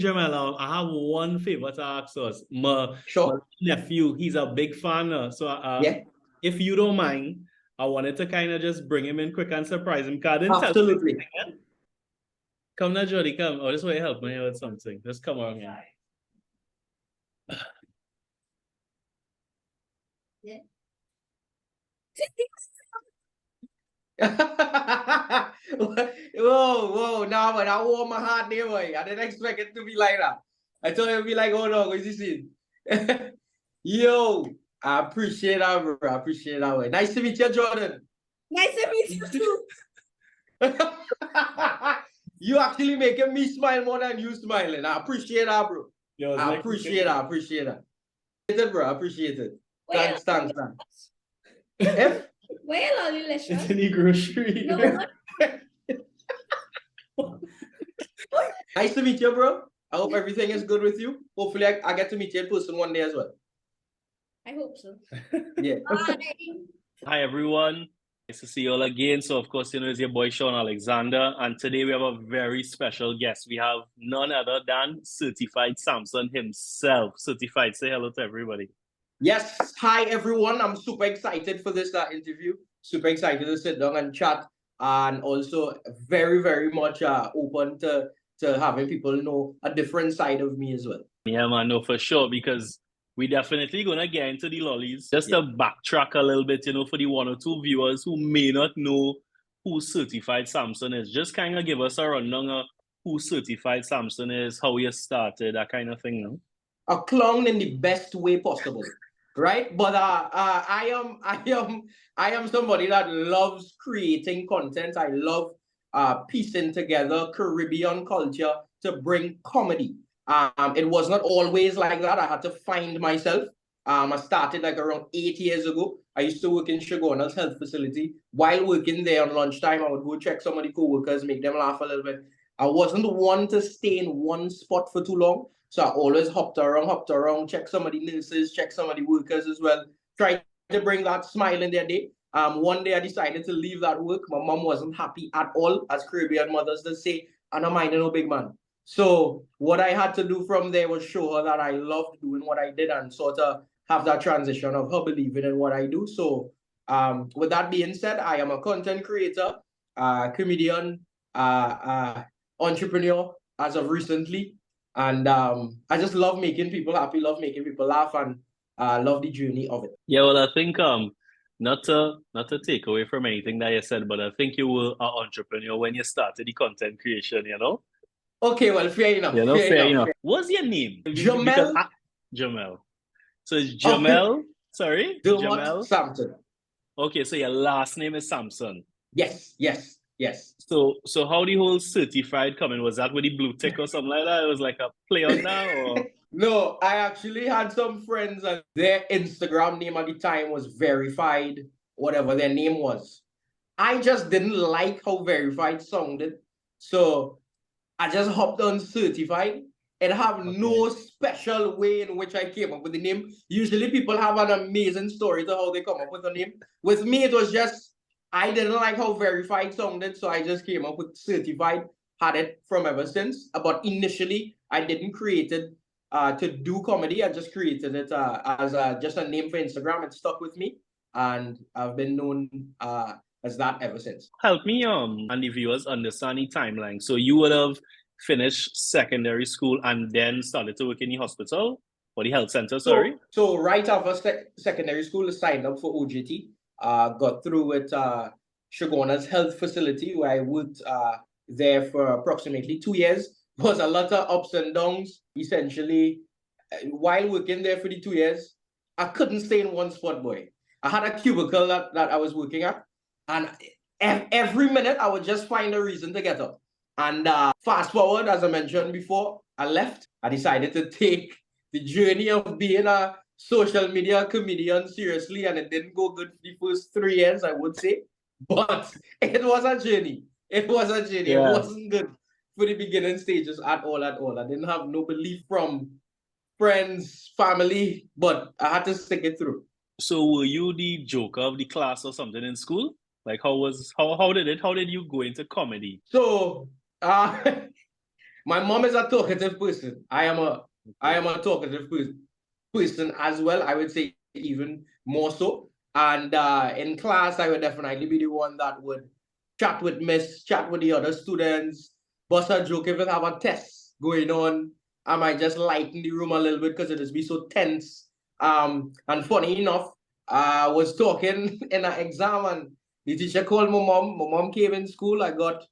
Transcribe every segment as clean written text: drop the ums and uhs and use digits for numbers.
Jamal, I have one favor to ask us. My Sure. nephew, he's a big fan. Yeah, If you don't mind, I wanted to kind of just bring him in quick and surprise him. Cause I didn't tell you absolutely. anything, eh? Come now, Jody, come. Oh, this way help me with something. Just come on here. Yeah. Whoa, nah, but I warmed my heart there, boy. I didn't expect it to be like that. I thought it'd be like, oh no, what is this? Yo, I appreciate that, bro. I appreciate that, boy. Nice to meet you, Jordan. Nice to meet you too. You actually making me smile more than you smiling. I appreciate that, bro. Yo, I appreciate that. I appreciate that. Bro. I appreciate it. Thanks. If Where are you, it's in the grocery. No, nice to meet you, bro. I hope everything is good with you. Hopefully, I get to meet you in person one day as well. I hope so. Yeah. Bye. Hi, everyone. Nice to see you all again. So, of course, it's your boy, Sean Alexander. And today we have a very special guest. We have none other than Certified Sampson himself. Certified, say hello to everybody. Yes. Hi, everyone. I'm super excited for this interview. Super excited to sit down and chat. And also very, very much open to having people know a different side of me as well. Yeah, man, no, for sure, because we definitely gonna get into the lollies. Just to backtrack a little bit, for the one or two viewers who may not know who Certified Sampson is, just kind of give us a rundown of who Certified Sampson is, how you started, that kind of thing, no? A clown in the best way possible, right? But I am somebody that loves creating content. I love piecing together Caribbean culture to bring comedy. It was not always like that. I had to find myself. I started like around 8 years ago. I used to work in Shoguna's health facility. While working there on lunchtime, I would go check some of the co-workers, make them laugh a little bit. I wasn't one to stay in one spot for too long. So I always hopped around, check some of the nurses, check some of the workers as well, try to bring that smile in their day. One day I decided to leave that work. My mom wasn't happy at all, as Caribbean mothers that say, and I'm minding no big man. So what I had to do from there was show her that I loved doing what I did and sort of have that transition of her believing in what I do. So with that being said, I am a content creator, comedian, entrepreneur as of recently. And I just love making people happy, love making people laugh, and love the journey of it. Yeah, well, I think not to take away from anything that you said, but I think you were an entrepreneur when you started the content creation, Okay, well, fair enough. Fair enough. What's your name? Jamel. Jamel. So it's Jamel. Okay. Sorry? Jamel Sampson. Okay, so your last name is Sampson. Yes. So how the whole certified coming? Was that with the blue tick or something like that? It was like a play on that, or? No, I actually had some friends and their Instagram name at the time was verified, whatever their name was. I just didn't like how verified sounded. So I just hopped on certified and have no special way in which I came up with the name. Usually people have an amazing story to how they come up with a name. With me, it was just, I didn't like how verified sounded, so I just came up with certified, had it from ever since. But initially, I didn't create it to do comedy. I just created it as just a name for Instagram. It stuck with me, and I've been known as that ever since. Help me and the viewers understand the timeline. So you would have finished secondary school and then started to work in the hospital or the health center, sorry? So right after secondary school, I signed up for OJT. Got through with Shoguna's health facility, where I worked there for approximately 2 years. Was a lot of ups and downs. Essentially, while working there for the 2 years, I couldn't stay in one spot, boy. I had a cubicle that I was working at, and every minute I would just find a reason to get up. And fast forward, as I mentioned before, I left. I decided to take the journey of being a social media comedian seriously, and it didn't go good for the first 3 years, I would say. But it was a journey. It wasn't good for the beginning stages at all. I didn't have no belief from friends, family, but I had to stick it through. So were you the joker of the class or something in school? Like how did you go into comedy? So My mom is a talkative person. I am a talkative person as well. I would say even more so. And in class, I would definitely be the one that would chat with miss, chat with the other students, bust a joke if we have a test going on. I might just lighten the room a little bit because it just be so tense. And funny enough, I was talking in an exam and the teacher called my mom. My mom came in school. I got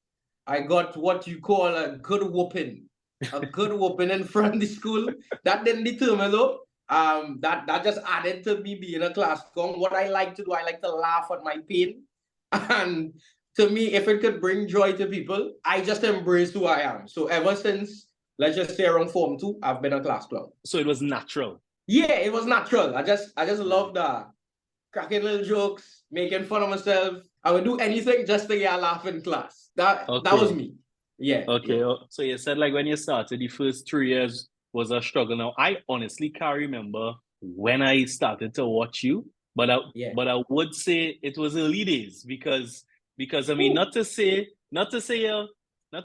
what you call a good whooping. A good whooping in front of the school. That didn't determine though. That just added to me being a class clown. What I like to do, I like to laugh at my pain. And to me, if it could bring joy to people, I just embrace who I am. So ever since, let's just say around Form 2, I've been a class clown. So it was natural. Yeah, it was natural. I just love that. Cracking little jokes, making fun of myself. I would do anything just to get a laugh in class. That was me. Yeah. Okay. Yeah. So you said like when you started, the first 3 years was a struggle. Now I honestly can't remember when I started to watch you, but I would say it was early days because I mean not to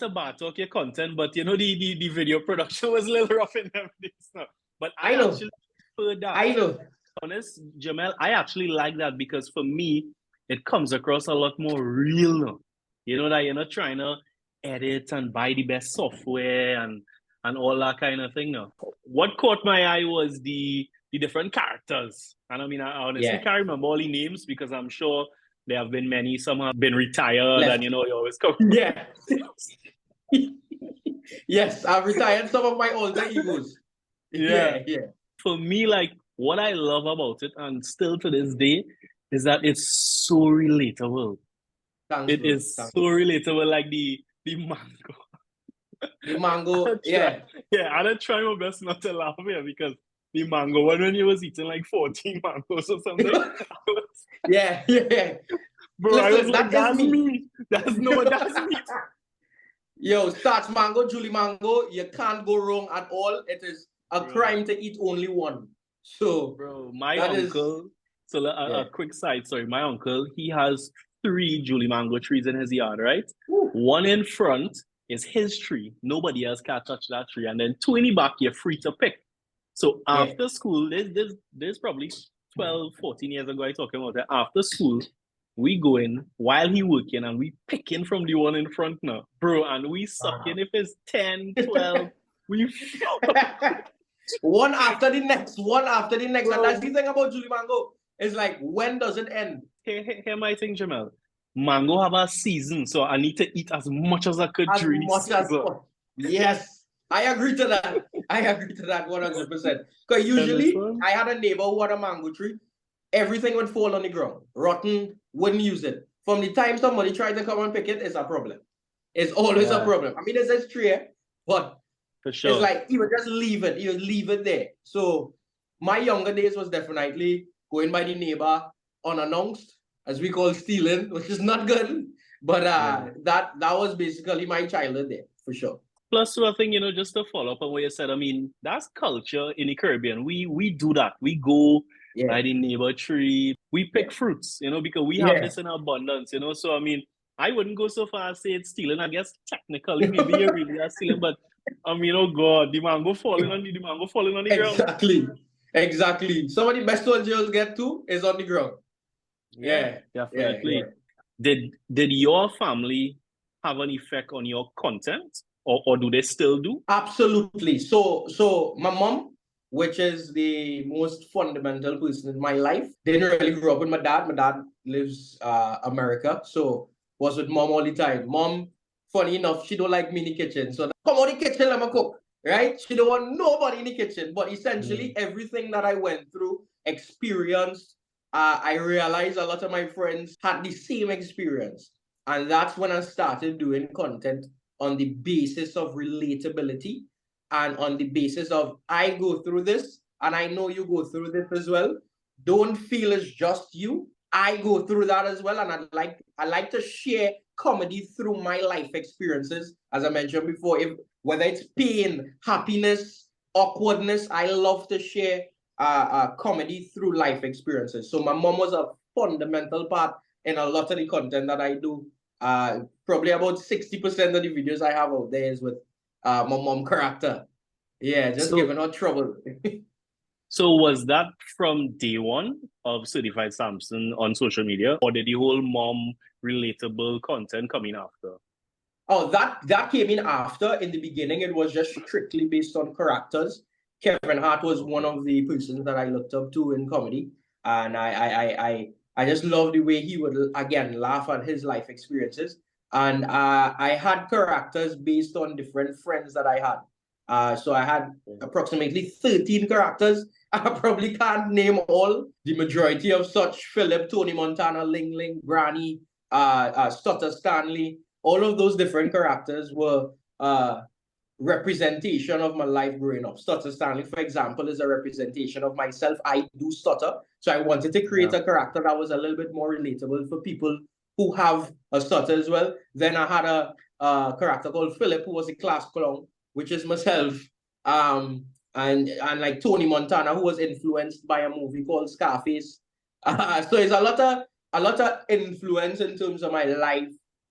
bad talk your content, but you know the video production was a little rough in them days now. But I know. actually prefer that. I know. Honest, Jamel, I actually like that because for me, it comes across a lot more real now. You know that you're not trying to edit and buy the best software and all that kind of thing now. What caught my eye was the different characters. And I mean, I honestly can't remember all the names because I'm sure there have been many. Some have been retired and, you know, you always come. Yeah. Yes, I've retired some of my older egos. Yeah. For me, like, what I love about it, and still to this day, is that it's so relatable. It is so relatable, like the mango. The mango, yeah. Yeah, I did try my best not to laugh here because the mango one when you was eating like 14 mangoes or something. Yeah. Bro, listen, I was like, that's me. That's me. Yo, starch mango, Julie mango, you can't go wrong at all. It is a crime to eat only one. So, bro, my uncle, a quick side story. My uncle, he has 3 Julie mango trees in his yard, right? Ooh. One in front is his tree. Nobody else can touch that tree. And then 2 in the back, you're free to pick. So after school, there's probably 12, 14 years ago, I talking about that. After school, we go in while he working and we picking from the one in front now. Bro, and we sucking if it's 10, 12. We one after the next. Bro. And that's the thing about Julie Mango. It's like, when does it end? Here my thing, Jamel. Mango have a season, so I need to eat as much as I could during season. Yes, I agree to that. 100%. Because usually, I had a neighbor who had a mango tree. Everything would fall on the ground. Rotten, wouldn't use it. From the time somebody tried to come and pick it, it's a problem. It's always a problem. I mean, it's a tree, but for sure. It's like, you would just leave it. You would leave it there. So my younger days was definitely going by the neighbor unannounced, as we call stealing, which is not good. But that was basically my childhood there, for sure. Plus, I think, you know, just to follow up on what you said, I mean, that's culture in the Caribbean. We do that. We go by the neighbor tree. We pick fruits, you know, because we have this in abundance, you know. So, I mean, I wouldn't go so far as say it's stealing. I guess technically maybe you really are stealing, but I mean, oh God, the mango falling on the ground. Exactly. Some of the best ones you'll get to is on the ground. Yeah, definitely. Did your family have an effect on your content, or do they still do? Absolutely. So my mom, which is the most fundamental person in my life, didn't really grow up with my dad. My dad lives America, so was with mom all the time. Mom, funny enough, she don't like me in the kitchen. So come on the kitchen, let me cook. Right? She don't want nobody in the kitchen. But essentially, everything that I went through, experienced, I realized a lot of my friends had the same experience. And that's when I started doing content on the basis of relatability and on the basis of, I go through this and I know you go through this as well. Don't feel it's just you. I go through that as well. And I like to share comedy through my life experiences. As I mentioned before, whether it's pain, happiness, awkwardness, I love to share comedy through life experiences. So my mom was a fundamental part in a lot of the content that I do. Probably about 60% of the videos I have out there is with my mom character. Yeah, just giving her trouble. So was that from day one of Certified Sampson on social media, or did the whole mom relatable content come in after? Oh, that came in after. In the beginning, it was just strictly based on characters. Kevin Hart was one of the persons that I looked up to in comedy, and I just love the way he would again laugh at his life experiences. And I had characters based on different friends that I had. So I had approximately 13 characters. I probably can't name all. The majority of such: Philip, Tony Montana, Ling Ling, Granny, Stutter Stanley. All of those different characters were representation of my life growing up. Stutter Stanley, for example, is a representation of myself. I do stutter. So I wanted to create a character that was a little bit more relatable for people who have a stutter as well. Then I had a character called Philip, who was a class clown, which is myself. And like Tony Montana, who was influenced by a movie called Scarface. So it's a lot of influence in terms of my life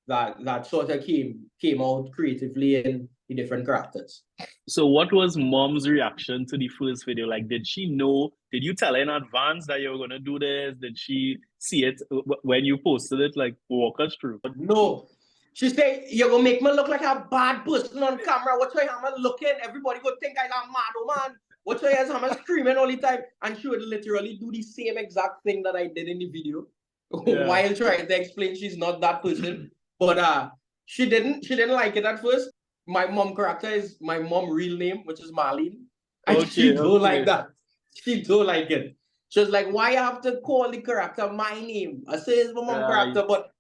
that sort of came out creatively in the different characters. So what was mom's reaction to the first video? Like, did she know? Did you tell her in advance that you were gonna do this? Did she see it when you posted it? Like, walk us through. No. She said, "You're gonna make me look like a bad person on camera. What's why I'm looking? Everybody would think I'm mad, oh man. What's why I'm screaming all the time?" And she would literally do the same exact thing that I did in the video while trying to explain she's not that person. But she didn't like it at first. My mom character is my mom real name, which is Marlene. And she don't like that. She don't like it. She was like, "Why you have to call the character my name?" I say it's my mom character, but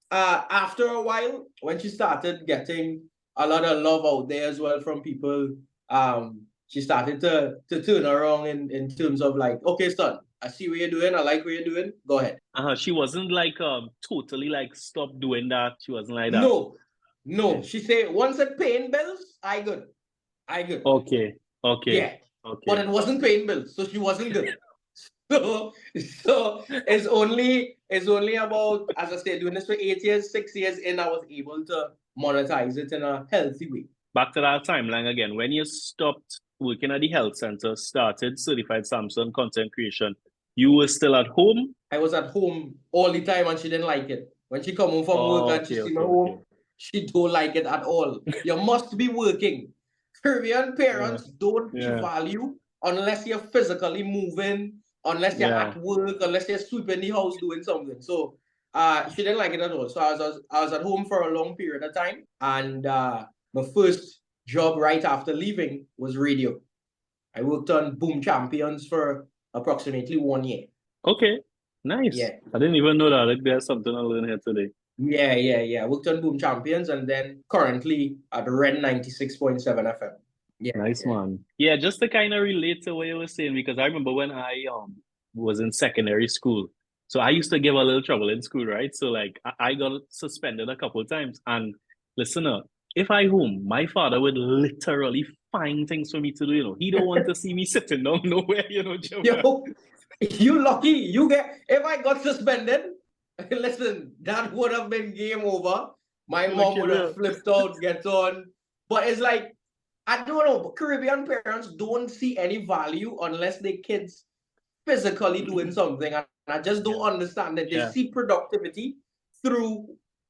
after a while, when she started getting a lot of love out there as well from people, she started to turn around in terms of like, "Okay, son, I see what you're doing. I like what you're doing. Go ahead." She wasn't like totally like stop doing that. She wasn't like that. No. Okay. She said, "Once it paying bills, I good. Okay. Yeah. Okay. But it wasn't paying bills, so she wasn't good. So it's only about, as I said, doing this for 8 years, 6 years in, I was able to monetize it in a healthy way. Back to that timeline again. When you stopped working at the health center, started Certified Sampson content creation, you were still at home? I was at home all the time and she didn't like it. When she come home from work and she see me home, she don't like it at all. You must be working. Caribbean parents don't value unless you're physically moving, unless you're at work, unless you're sweeping the house doing something. So she didn't like it at all. So I was at home for a long period of time. And my first job right after leaving was radio. I worked on Boom Champions for approximately 1 year. Okay, nice. Yeah. I didn't even know that. Like, there's something I learned here today. Yeah. I worked on Boom Champions and then currently at Red 96.7 FM. Yeah. Nice one. Yeah, just to kind of relate to what you were saying, because I remember when I was in secondary school. So I used to give a little trouble in school, right? So like I got suspended a couple of times. And listener, if I home, my father would literally find things for me to do, you know. He don't want to see me sitting down nowhere, you know. Yo, you lucky. If I got suspended, listen, that would have been game over. My mom would have flipped out, get on. But it's like, I don't know, but Caribbean parents don't see any value unless their kids physically doing something. And I just don't understand that. They see productivity through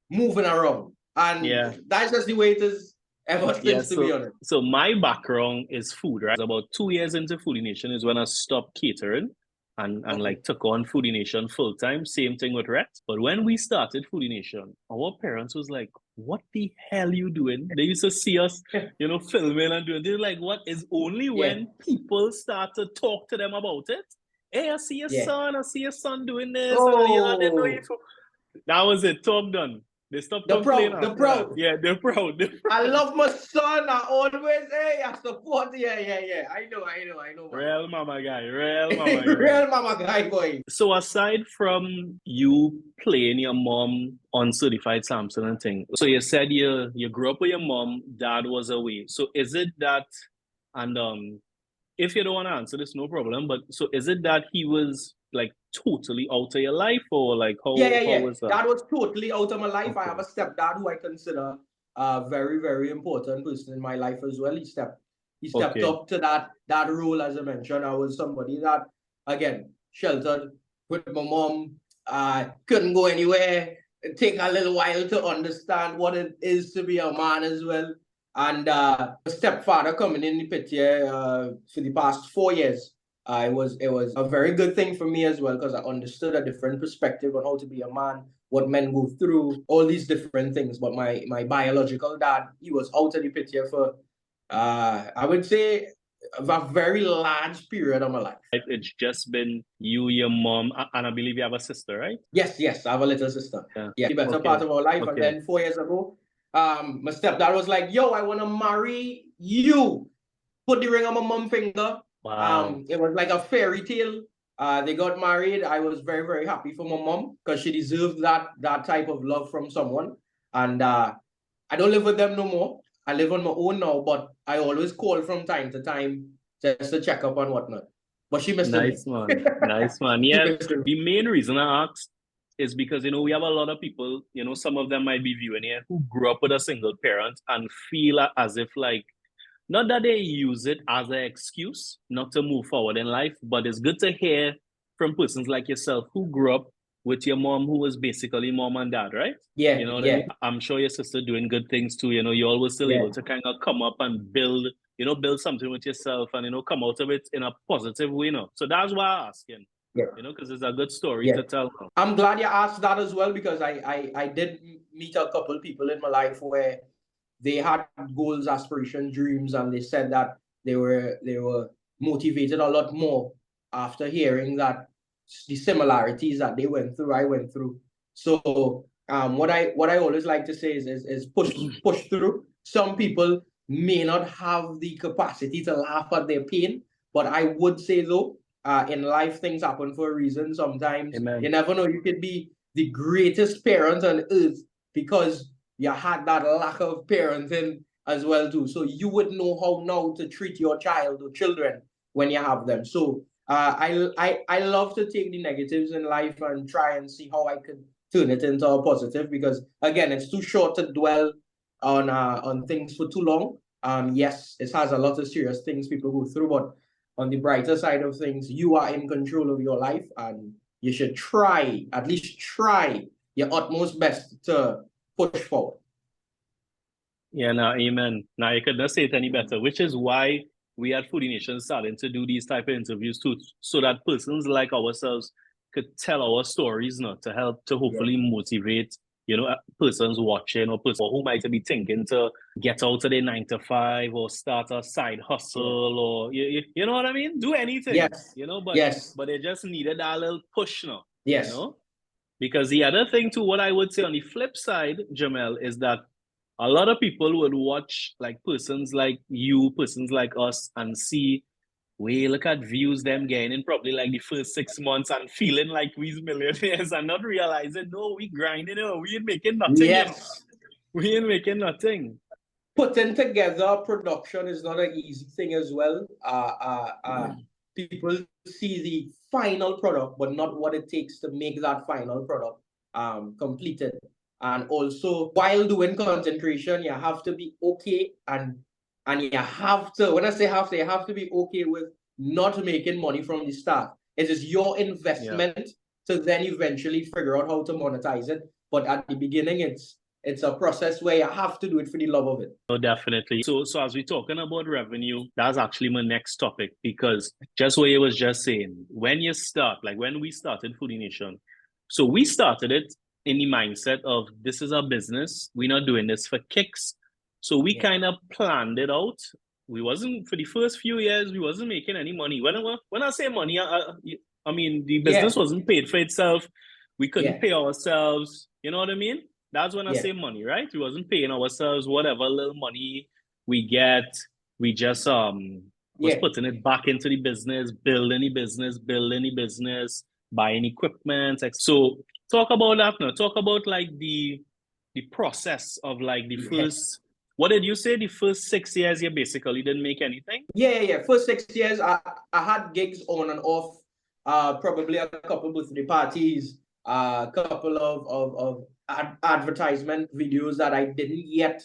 moving around. And that's just the way it is ever since, to be honest. So my background is food, right? About 2 years into Foodie Nation is when I stopped catering and like took on Foodie Nation full time. Same thing with Rex. But when we started Foodie Nation, our parents was like, "What the hell you doing?" They used to see us, you know, filming and doing. They're like, "What?" Is only when people start to talk to them about it. "Hey, I see your son. I see your son doing this." Oh. That was it. Talk done. They stopped complaining. They're proud. Yeah, they're proud. I love my son. I always, hey, I support. Yeah. I know. Real mama guy. Real mama guy, boy. So aside from you playing your mom on Certified Sampson and thing, so you said you grew up with your mom, dad was away. So is it that, and if you don't want to answer this, no problem, but so is it that he was like totally out of your life, or like how was that? Dad was totally out of my life. Okay. I have a stepdad who I consider a very, very important person in my life as well. He stepped Okay. up to that role. As I mentioned, I was somebody that, again, sheltered with my mom. Couldn't go anywhere. It take a little while to understand what it is to be a man as well. And stepfather coming in the picture for the past 4 years. It was a very good thing for me as well, because I understood a different perspective on how to be a man, what men go through, all these different things. But my biological dad, he was out of the picture for I would say a very large period of my life. It's just been you, your mom, and I believe you have a sister, right? Yes, I have a little sister. Yeah, the better part of our life. And then 4 years ago, my stepdad was like, yo, I want to marry you. Put the ring on my mom's finger. Wow. It was like a fairy tale. They got married. I was very, very happy for my mom, because she deserved that type of love from someone. And I don't live with them no more. I live on my own now, but I always call from time to time just to check up and whatnot. But she missed Nice me. one. Nice one. Yeah, the main reason I asked is because, we have a lot of people, some of them might be viewing here, who grew up with a single parent and feel as if, like, not that they use it as an excuse not to move forward in life, but it's good to hear from persons like yourself who grew up with your mom, who was basically mom and dad, right? Yeah, You know what I mean? I'm sure your sister doing good things too. You're always still able to kind of come up and build something with yourself and, come out of it in a positive way, So that's why I ask him, because it's a good story to tell. I'm glad you asked that as well, because I did meet a couple people in my life where they had goals, aspirations, dreams, and they said that they were motivated a lot more after hearing that the similarities that they went through, I went through. So what I always like to say is push through. Some people may not have the capacity to laugh at their pain, but I would say though, in life things happen for a reason. Sometimes you never know. You could be the greatest parent on earth because you had that lack of parenting as well too. So you would know how now to treat your child or children when you have them. So I love to take the negatives in life and try and see how I could turn it into a positive, because again, it's too short to dwell on things for too long. Yes, it has a lot of serious things people go through, but on the brighter side of things, you are in control of your life, and you should at least try your utmost best to push forward. Yeah, no, amen. Now you could not say it any better, which is why we at Foodie Nation starting to do these type of interviews too, so that persons like ourselves could tell our stories, to help to hopefully motivate, persons watching or persons who might be thinking to get out of their 9 to 5 or start a side hustle or you know what I mean? Do anything. But they just needed that little push now. Because the other thing too, what I would say on the flip side, Jamel, is that a lot of people would watch like persons like you, persons like us, and see, we look at views them getting in probably like the first 6 months and feeling like we's millionaires and not realizing, no, we grinding, we ain't making nothing. We ain't making nothing. Putting together production is not an easy thing as well. People see the final product, but not what it takes to make that final product completed. And also, while doing content creation, you have to be okay, and you have to, when I say have to, you have to be okay with not making money from the start. It is your investment to then eventually figure out how to monetize it. But at the beginning, it's a process where you have to do it for the love of it. Oh, definitely. So as we're talking about revenue, that's actually my next topic, because just what you was just saying, when you start, like when we started Foodie Nation, so we started it in the mindset of, this is a business. We're not doing this for kicks. So we kind of planned it out. We wasn't, for the first few years, we wasn't making any money. When I say money, I mean, the business wasn't paid for itself. We couldn't pay ourselves. You know what I mean? That's when I say money, right? We wasn't paying ourselves. Whatever little money we get, we just was putting it back into the business, building the business, buying equipment. So talk about that now. Talk about like the process of like the first, what did you say? The first 6 years you basically didn't make anything? Yeah. First 6 years, I had gigs on and off, probably a couple birthday parties, a couple of advertisement videos that I didn't yet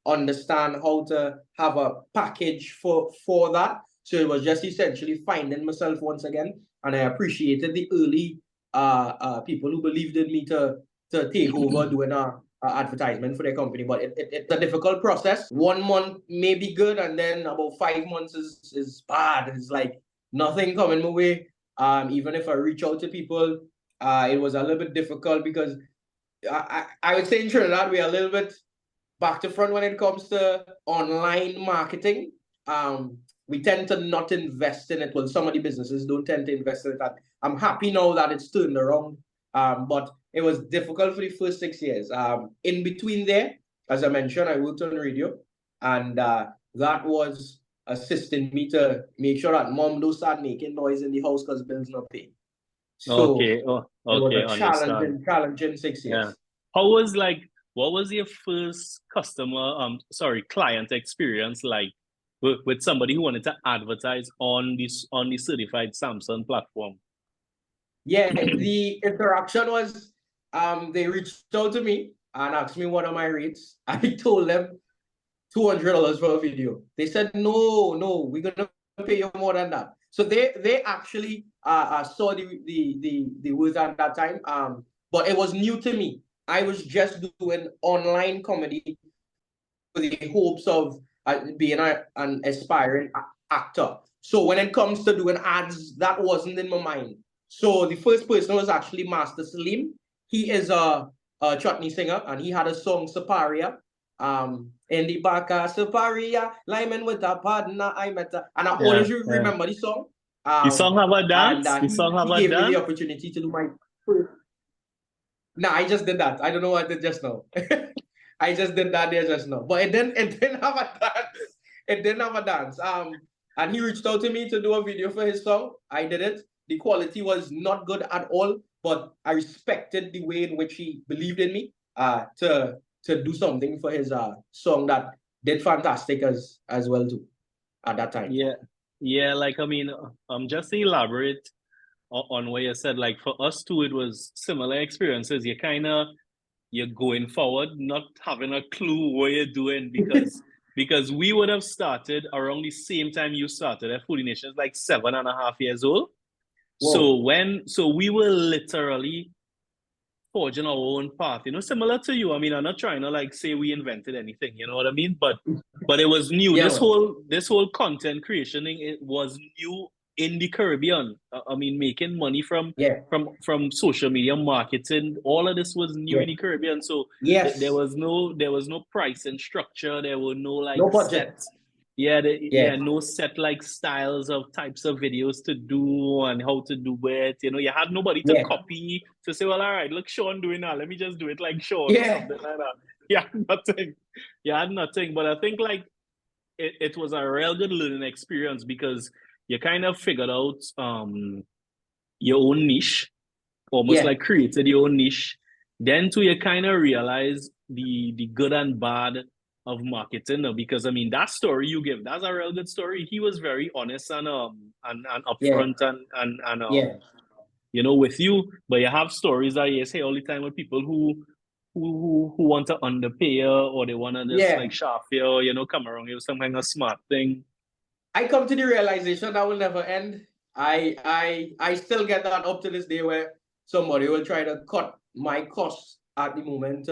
understand how to have a package for that. So it was just essentially finding myself once again, and I appreciated the early people who believed in me to take over doing a advertisement for their company. But it's a difficult process. 1 month may be good, and then about 5 months is bad. It's like nothing coming my way. Even if I reach out to people, it was a little bit difficult because I would say in Trinidad we're a little bit back to front when it comes to online marketing. We tend to not invest in it. Well, some of the businesses don't tend to invest in it. I'm happy now that it's turned around, but it was difficult for the first 6 years. In between there, as I mentioned, I worked on radio, and that was assisting me to make sure that mom don't start making noise in the house because bills not paid. So Okay. it was a Understand. challenging 6 years. Yeah. What was your first client experience like with somebody who wanted to advertise on the Certified Sampson platform? Yeah, the interaction was they reached out to me and asked me what are my rates. I told them $200 for a video. They said, no, we're gonna pay you more than that. So they actually saw the worth at that time. But it was new to me. I was just doing online comedy with the hopes of being an aspiring actor. So when it comes to doing ads, that wasn't in my mind. So the first person was actually Master Salim. He is a chutney singer, and he had a song Saparia. In the back of Saparia, Lyman with a partner I met her. And I always remember the song. The song have a dance? And he gave me the opportunity to do my first. Nah, I just did that. I don't know what I did just now. I just did that there just now. But it didn't have a dance. It didn't have a dance. And he reached out to me to do a video for his song. I did it. The quality was not good at all, but I respected the way in which he believed in me to do something for his song that did fantastic as well too at that time. Yeah. Like I mean, just to elaborate on what you said. Like for us too, it was similar experiences. You're going forward, not having a clue what you're doing because we would have started around the same time you started at Foodie Nations, like 7.5 years old. Whoa. So we were literally forging our own path, similar to you. I mean, I'm not trying to like say we invented anything, you know what I mean? But it was new. Yeah, this whole content creation thing, it was new in the Caribbean. I mean, making money from social media marketing, all of this was new in the Caribbean. So there was no pricing structure. There were no like budget. No set like styles of types of videos to do and how to do it. You had nobody to copy to say, well, all right, look, Sean doing that. Let me just do it like Sean or something like that. You had nothing. But I think like it was a real good learning experience because you kind of figured out your own niche, almost like created your own niche. Then too, you kind of realize the good and bad of marketing, because I mean that story you give, that's a real good story. He was very honest and upfront and with you. But you have stories that you say all the time with people who want to underpay you, or they want to just like shaft you, or come around you with some kind of smart thing. I come to the realization that will never end. I still get that up to this day where somebody will try to cut my costs at the moment,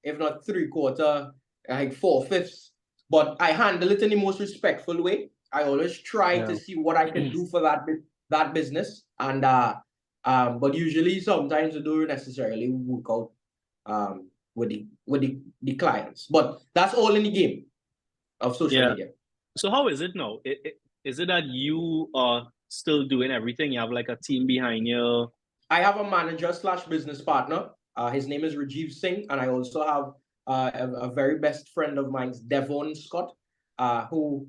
if not 3/4, like 4/5. But I handle it in the most respectful way. I always try to see what I can do for that business, and but usually sometimes it don't necessarily work out with the clients. But that's all in the game of social media. So how is it now? Is it that you are still doing everything? You have like a team behind you? I have a manager / business partner. His name is Rajiv Singh, and I also have a very best friend of mine, Devon Scott, who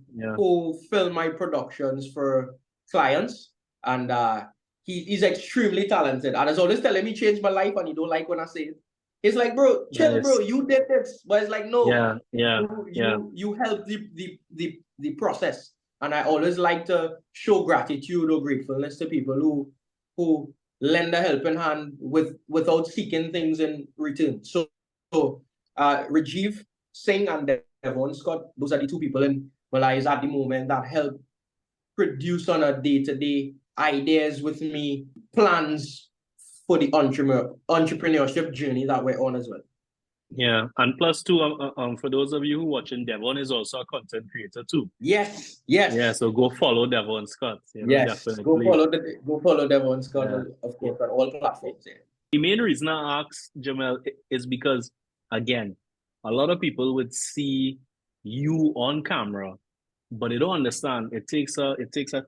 film my productions for clients, and he's extremely talented. And he's always telling me change my life, and he don't like when I say it. He's like, bro, chill, bro, you did this, but it's like, no, you helped the process, and I always like to show gratitude or gratefulness to people who lend a helping hand without seeking things in return. So Rajiv Singh and Devon Scott. Those are the two people in Lollies at the moment that help produce on a day-to-day ideas with me, plans for the entrepreneurship journey that we're on as well. Yeah, and plus too, for those of you who watching, Devon is also a content creator too. Yes. Yeah, so go follow Devon Scott. Yes, Definitely. go follow Devon Scott, Yeah. of course, on all platforms. Yeah. The main reason I asked Jamel is because, again, a lot of people would see you on camera, but they don't understand. It takes a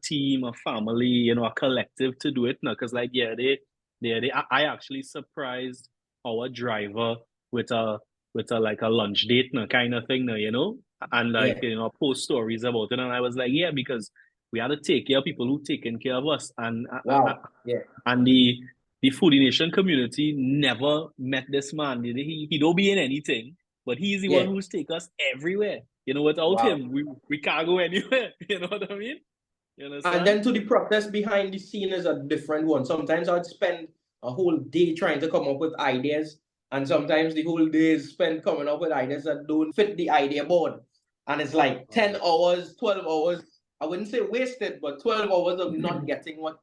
team, a family, a collective to do it now. Because I actually surprised our driver with a like a lunch date now kind of thing now, and like post stories about it. And I was like, yeah, because we had to take care of people who taking care of us. And Wow. and the Foodie Nation community never met this man. He don't be in anything, but he's the one who's take us everywhere. Without him, we can't go anywhere. You know what I mean? You understand? And then to the process behind the scene is a different one. Sometimes I'd spend a whole day trying to come up with ideas, and sometimes the whole day is spent coming up with ideas that don't fit the idea board. And it's like 10 hours, 12 hours. I wouldn't say wasted, but 12 hours of not getting what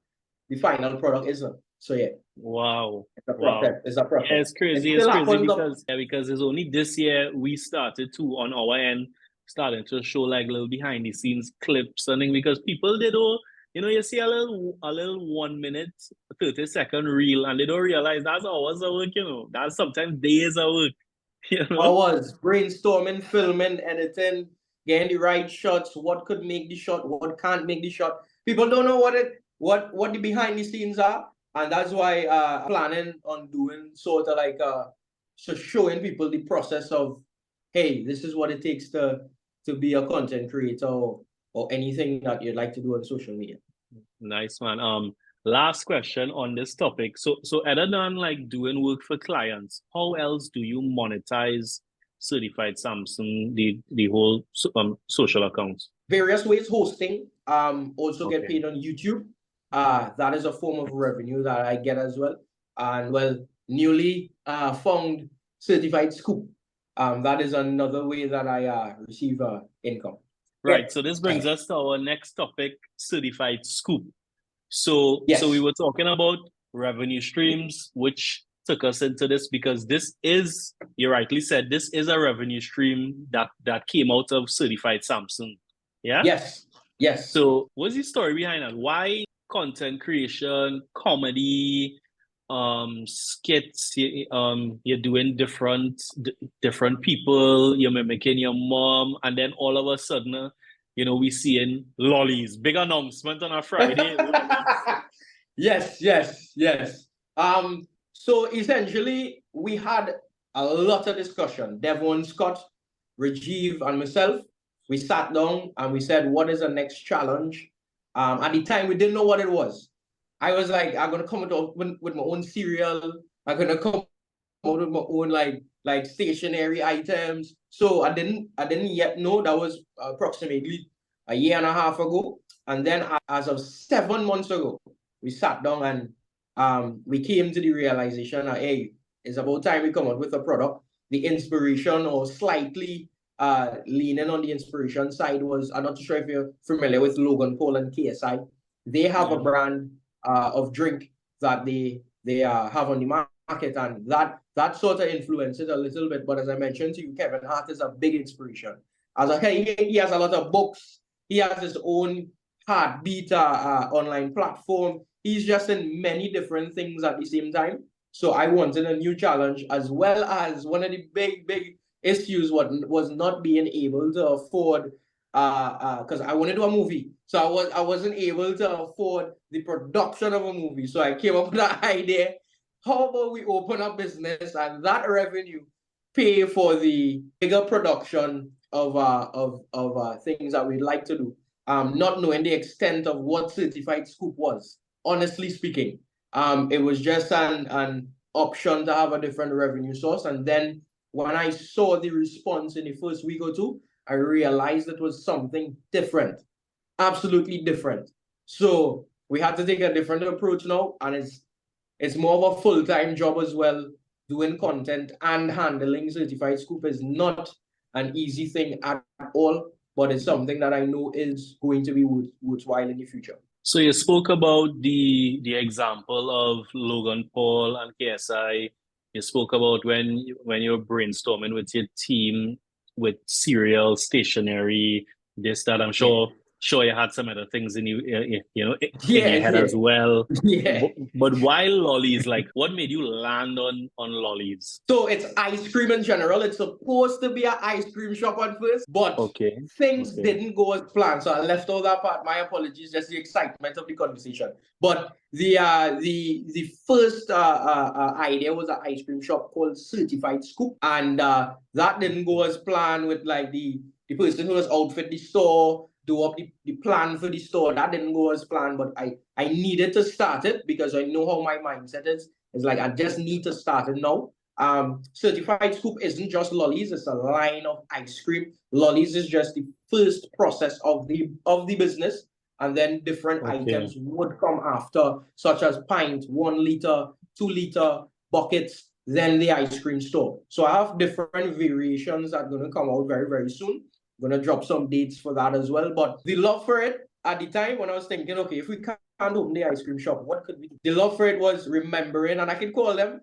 the final product is. So yeah. Wow. It's a process. It's a process. Yeah, it's crazy. It's crazy because it's only this year we started to, on our end, starting to show like little behind the scenes clips and things, because people, they don't, you see a little 1 minute, 30-second reel, and they don't realize that's hours of work, That's sometimes days of work. Hours, brainstorming, filming, editing, getting the right shots, what could make the shot, what can't make the shot. People don't know what the behind the scenes are. And that's why planning on doing sort of like so showing people the process of, hey, this is what it takes to be a content creator or anything that you'd like to do on social media. Nice, man. Last question on this topic. So other than like doing work for clients, how else do you monetize Certified Sampson, the whole social accounts? Various ways. Hosting, also get paid on YouTube. That is a form of revenue that I get as well. And newly found Certified Scoop. That is another way that I receive income. Right. So this brings us to our next topic, Certified Scoop. So we were talking about revenue streams, which took us into this because this is, you rightly said, this is a revenue stream that came out of Certified Sampson. Yeah? Yes. So what's the story behind that? Why content creation, comedy, skits, you're doing different people, you're mimicking your mom, and then all of a sudden, we seeing Lollies, big announcement on a Friday. Yes. So essentially, we had a lot of discussion. Devon Scott, Rajiv, and myself, we sat down and we said, what is the next challenge? At the time, we didn't know what it was. I was like, I'm gonna come out with my own cereal. I'm gonna come out with my own like stationery items. So I didn't yet know. That was approximately a year and a half ago. And then as of 7 months ago, we sat down and we came to the realization that, hey, it's about time we come out with a product. The inspiration, or slightly leaning on the inspiration side, was, I'm not sure if you're familiar with Logan Paul and KSI. They have a brand of drink that they have on the market, and that sort of influences a little bit. But as I mentioned to you, Kevin Hart is a big inspiration. He has a lot of books. He has his own Heartbeat online platform. He's just in many different things at the same time. So I wanted a new challenge, as well as one of the big issues was not being able to afford, because I want to do a movie. So I wasn't able to afford the production of a movie. So I came up with that idea. How about we open a business and that revenue pay for the bigger production of things that we'd like to do, not knowing the extent of what Certified Scoop was. Honestly speaking, it was just an option to have a different revenue source. And then when I saw the response in the first week or two, I realized it was something different, absolutely different. So we had to take a different approach now, and it's more of a full-time job as well. Doing content and handling Certified Scoop is not an easy thing at all, but it's something that I know is going to be worthwhile in the future. So you spoke about the example of Logan Paul and KSI. You spoke about when you're brainstorming with your team with cereal, stationery, this, that. I'm sure you had some other things in in your head as well. Yeah. But why Lollies? Like, what made you land on Lollies? So it's ice cream in general. It's supposed to be an ice cream shop at first, but things didn't go as planned. So I left all that part. My apologies, just the excitement of the conversation. But the first idea was an ice cream shop called Certified Scoop, and that didn't go as planned with like the person who was outfit the store, do up the plan for the store. That didn't go as planned, but I needed to start it because I know how my mindset is. It's like I just need to start it now. Certified Scoop isn't just Lollies, it's a line of ice cream. Lollies is just the first process of the business, and then different items would come after, such as pints, 1 liter, 2 liter, buckets, then the ice cream store. So I have different variations that are going to come out very, very soon. I'm going to drop some dates for that as well. But the love for it at the time when I was thinking, okay, if we can't open the ice cream shop, what could we do? The love for it was remembering, and I can call them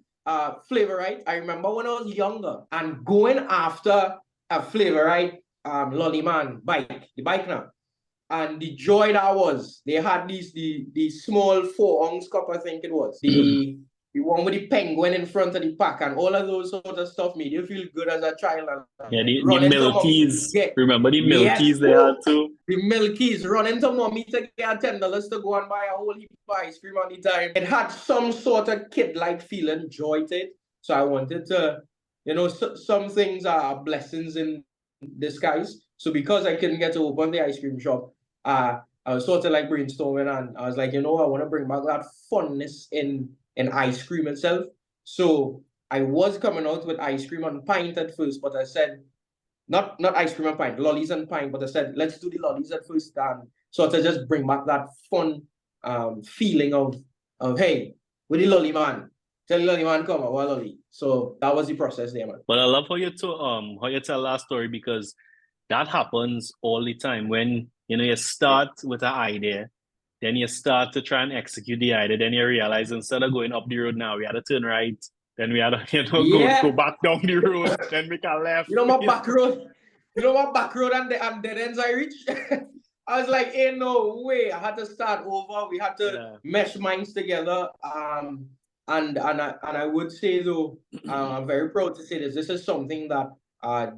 Flavorite. I remember when I was younger and going after a Flavorite Lolly Man bike, the bike now. And the joy that was, they had the small 4-ounce cup, I think it was. The one with the penguin in front of the pack, and all of those sort of stuff made you feel good as a child. Yeah, the Milkies. Remember the Milkies they had too? The Milkies, running to mommy to get $10 to go and buy a whole heap of ice cream at the time. It had some sort of kid-like feeling, joy to it. So I wanted to, some things are blessings in disguise. So because I couldn't get to open the ice cream shop, I was sort of like brainstorming, and I was like, I want to bring back that funness in ice cream itself. So I was coming out with ice cream and pint at first, but I said, not ice cream and pint, Lollies and pint, but I said, let's do the Lollies at first, and sort of just bring back that fun feeling of hey, with the Lolly man, tell the Lolly man come, I want Lolly. So that was the process there, man. But I love how you tell that story, because that happens all the time when you start with an idea. Then you start to try and execute the idea. Then you realize instead of going up the road now, we had to turn right. Then we had to go back down the road. Then we can left. My back road. My back road and dead ends I reached. I was like, ain't no way. I had to start over. We had to mesh minds together. And I would say though, I'm very proud to say this. This is something that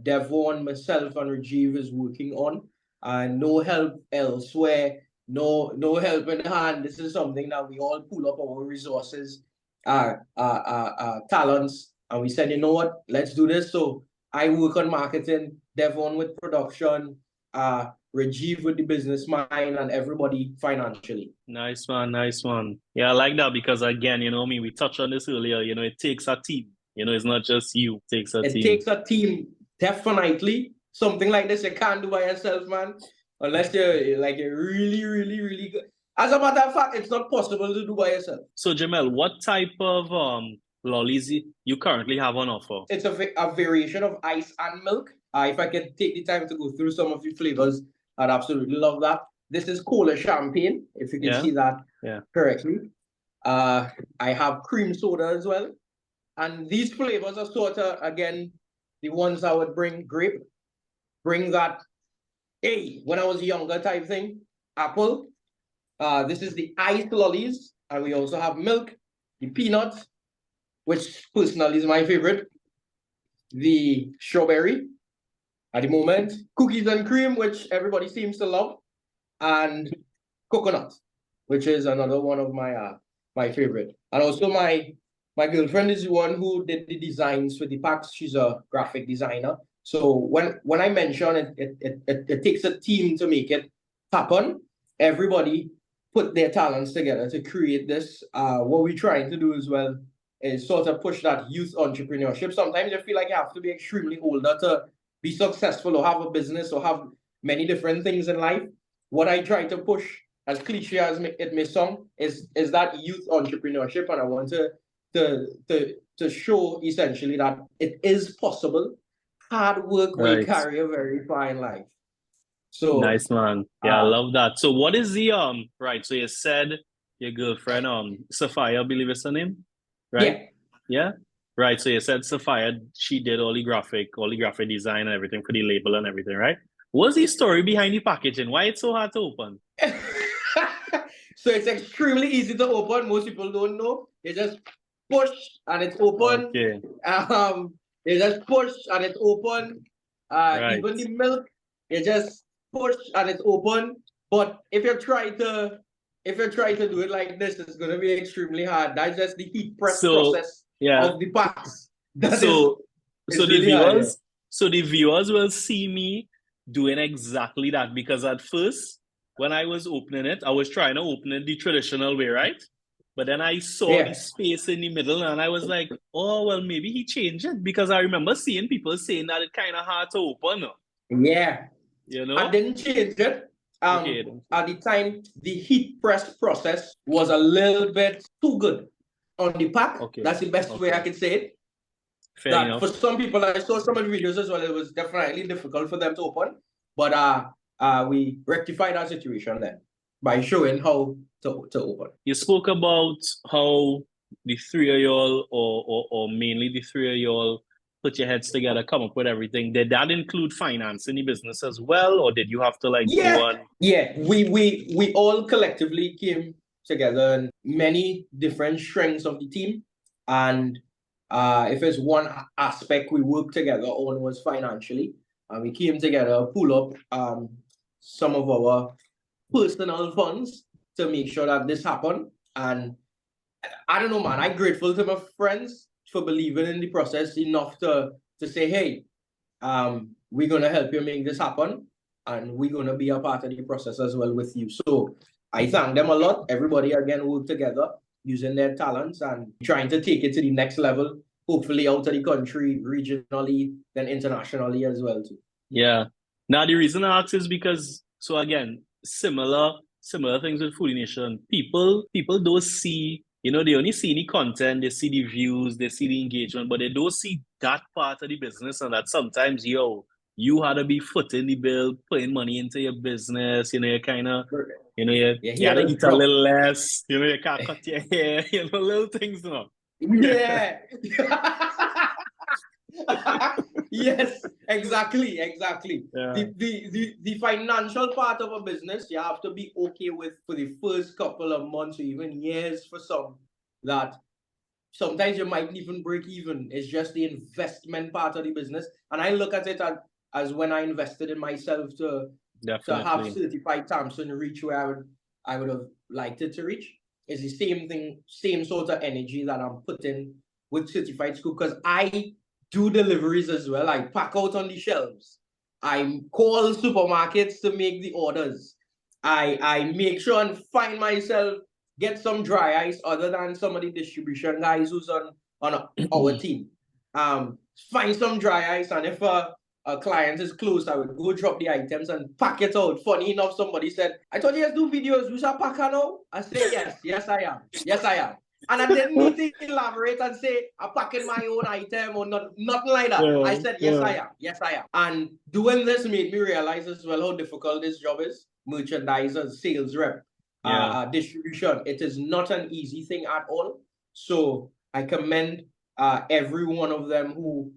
Devon, myself, and Rajiv is working on. No help elsewhere. No help in hand. This is something that we all pull up our resources, talents, and we said, you know what, let's do this. So I work on marketing, Devon with production, Rajiv with the business mind, and everybody financially. Nice one. Yeah, I like that, because again, we touched on this earlier, it takes a team. It's not just you, it takes a team. It takes a team, definitely. Something like this you can't do by yourself, man. Unless you're like a really, really, really good. As a matter of fact, it's not possible to do by yourself. So, Jamel, what type of Lollies you currently have on offer? It's a variation of ice and milk. If I could take the time to go through some of the flavors, I'd absolutely love that. This is cola champagne, if you can see that correctly. I have cream soda as well. And these flavors are sort of, again, the ones I would bring grape, bring that, hey, when I was younger type thing, apple. This is the iced Lollies, and we also have milk, the peanuts, which personally is my favorite, the strawberry at the moment, cookies and cream, which everybody seems to love, and coconut, which is another one of my favorite. And also my girlfriend is the one who did the designs for the packs. She's a graphic designer. So when I mention it takes a team to make it happen. Everybody put their talents together to create this. What we're trying to do as well is sort of push that youth entrepreneurship. Sometimes I feel like you have to be extremely older to be successful or have a business or have many different things in life. What I try to push, as cliche as it may sound, is that youth entrepreneurship, and I want to show essentially that it is possible. hard work will Right. carry a very fine life. So Nice, man. Yeah, I love that. So what is the right? So you said your girlfriend, Sophia, I believe is her name, right? Yeah. Right. So you said Sophia, she did all the graphic design and everything for the label and everything, right? What's the story behind the packaging? Why it's so hard to open? So it's extremely easy to open. Most people don't know. You just push and it's open. Okay. You just push and it's open. Right. Even the milk, you just push and it's open. But if you try to do it like this, it's gonna be extremely hard. That's just the heat press process of the packs. So the really hard, viewers, so the viewers will see me doing exactly that, because at first when I was opening it, I was trying to open it the traditional way, right? But then I saw the space in the middle and I was like, oh, well, maybe he changed it, because I remember seeing people saying that it's kind of hard to open. Yeah. You know? I didn't change it. Okay. At the time, the heat press process was a little bit too good on the pack. Okay. That's the best way I could say it. Fair enough. For some people, I saw some of the videos as well, it was definitely difficult for them to open. But we rectified our situation then by showing how to open. You spoke about how the three of y'all, or mainly the three of y'all, put your heads together, come up with everything. Did that include financing the business as well, or did you have to go on? Yeah, we all collectively came together in many different strengths of the team, and if there's one aspect we worked together on was financially, and we came together, pull up some of our personal funds to make sure that this happened. And I don't know, man, I'm grateful to my friends for believing in the process enough to say, hey, we're going to help you make this happen, and we're going to be a part of the process as well with you. So I thank them a lot. Everybody, again, worked together using their talents and trying to take it to the next level, hopefully out of the country, regionally, then internationally as well, too. Yeah. Now, the reason I ask is because, so again, similar things with Foodie Nation. People don't see, they only see the content, they see the views, they see the engagement, but they don't see that part of the business, and that sometimes, you had to be footing the bill, putting money into your business, you kind of, you had to eat a little less, you can't cut your hair, little things, Yeah. Yes, exactly. Yeah. The financial part of a business, you have to be okay with for the first couple of months or even years for some, that sometimes you might even break even. It's just the investment part of the business. And I look at it as when I invested in myself to have Certified Sampson reach where I would have liked it to reach. It's the same thing, same sort of energy that I'm putting with Certified Scoop, because I do deliveries as well. I pack out on the shelves. I call supermarkets to make the orders. I make sure and find myself, get some dry ice other than some of the distribution guys who's on our team. Find some dry ice, and if a client is close, I would go drop the items and pack it out. Funny enough, somebody said, I thought you guys do videos. You are packer now? I say, yes, I am. And I didn't need to elaborate and say, I'm packing my own item or nothing like that. I said, yes, I am. And doing this made me realize as well how difficult this job is. Merchandiser, sales rep, distribution. It is not an easy thing at all. So I commend every one of them who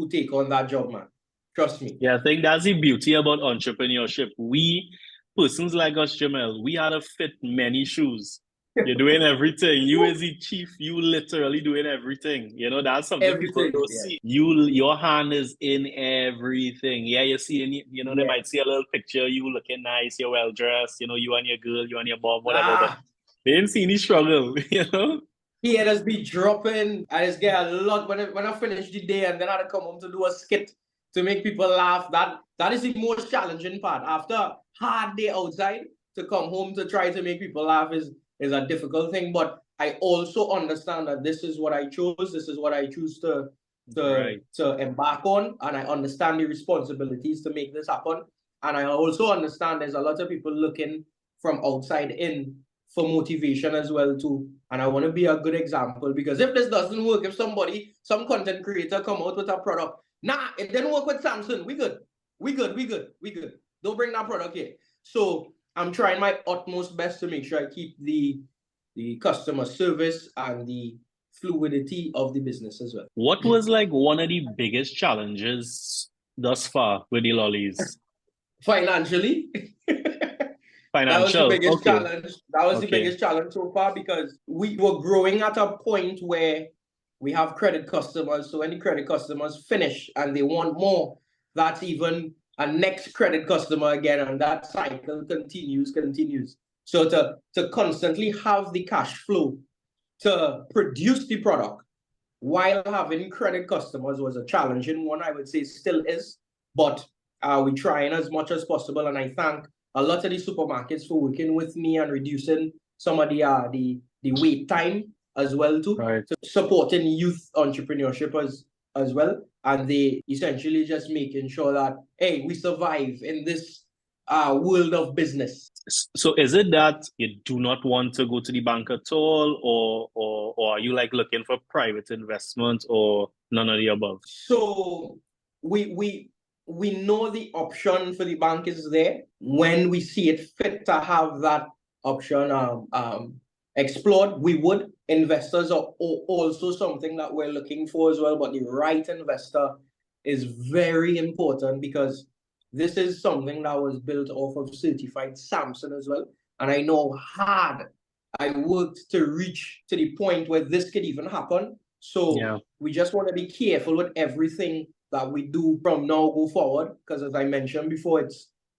take on that job, man. Trust me. Yeah, I think that's the beauty about entrepreneurship. We, persons like us, Jamel, we had to fit many shoes. You're doing everything. You as the chief, you literally doing everything. That's something people don't see. Your hand is in everything. Yeah, you see, they might see a little picture, you looking nice, you're well dressed, you and your girl, you and your mom, whatever. But they didn't see any struggle, He just be dropping. I just get a lot when I finish the day, and then I had to come home to do a skit to make people laugh. That is the most challenging part. After a hard day outside, to come home to try to make people laugh is a difficult thing. But I also understand that this is what I chose. This is what I choose to embark on, and I understand the responsibilities to make this happen. And I also understand there's a lot of people looking from outside in for motivation as well too. And I want to be a good example, because if this doesn't work, if some content creator come out with a product Nah, it didn't work with Samson. We good. Don't bring that product here. So I'm trying my utmost best to make sure I keep the customer service and the fluidity of the business as well. What was like one of the biggest challenges thus far with the Lollies? Financially, that was the Financial. biggest Okay. challenge. That was the Okay. biggest challenge so far because we were growing at a point where we have credit customers. So when the credit customers finish and they want more, that's even a next credit customer again, and that cycle continues. So to constantly have the cash flow to produce the product while having credit customers was a challenging one, I would say still is, but we're trying as much as possible. And I thank a lot of the supermarkets for working with me and reducing some of the wait time as well too, Right. supporting youth entrepreneurship as well. And they essentially just making sure that, hey, we survive in this world of business. So is it that you do not want to go to the bank at all, or are you like looking for private investment, or none of the above? So we know the option for the bank is there when we see it fit to have that option explored. We would. Investors are also something that we're looking for as well, but the right investor is very important because this is something that was built off of Certified Sampson as well. And I know how hard I worked to reach to the point where this could even happen. So we just want to be careful with everything that we do from now go forward. Because as I mentioned before,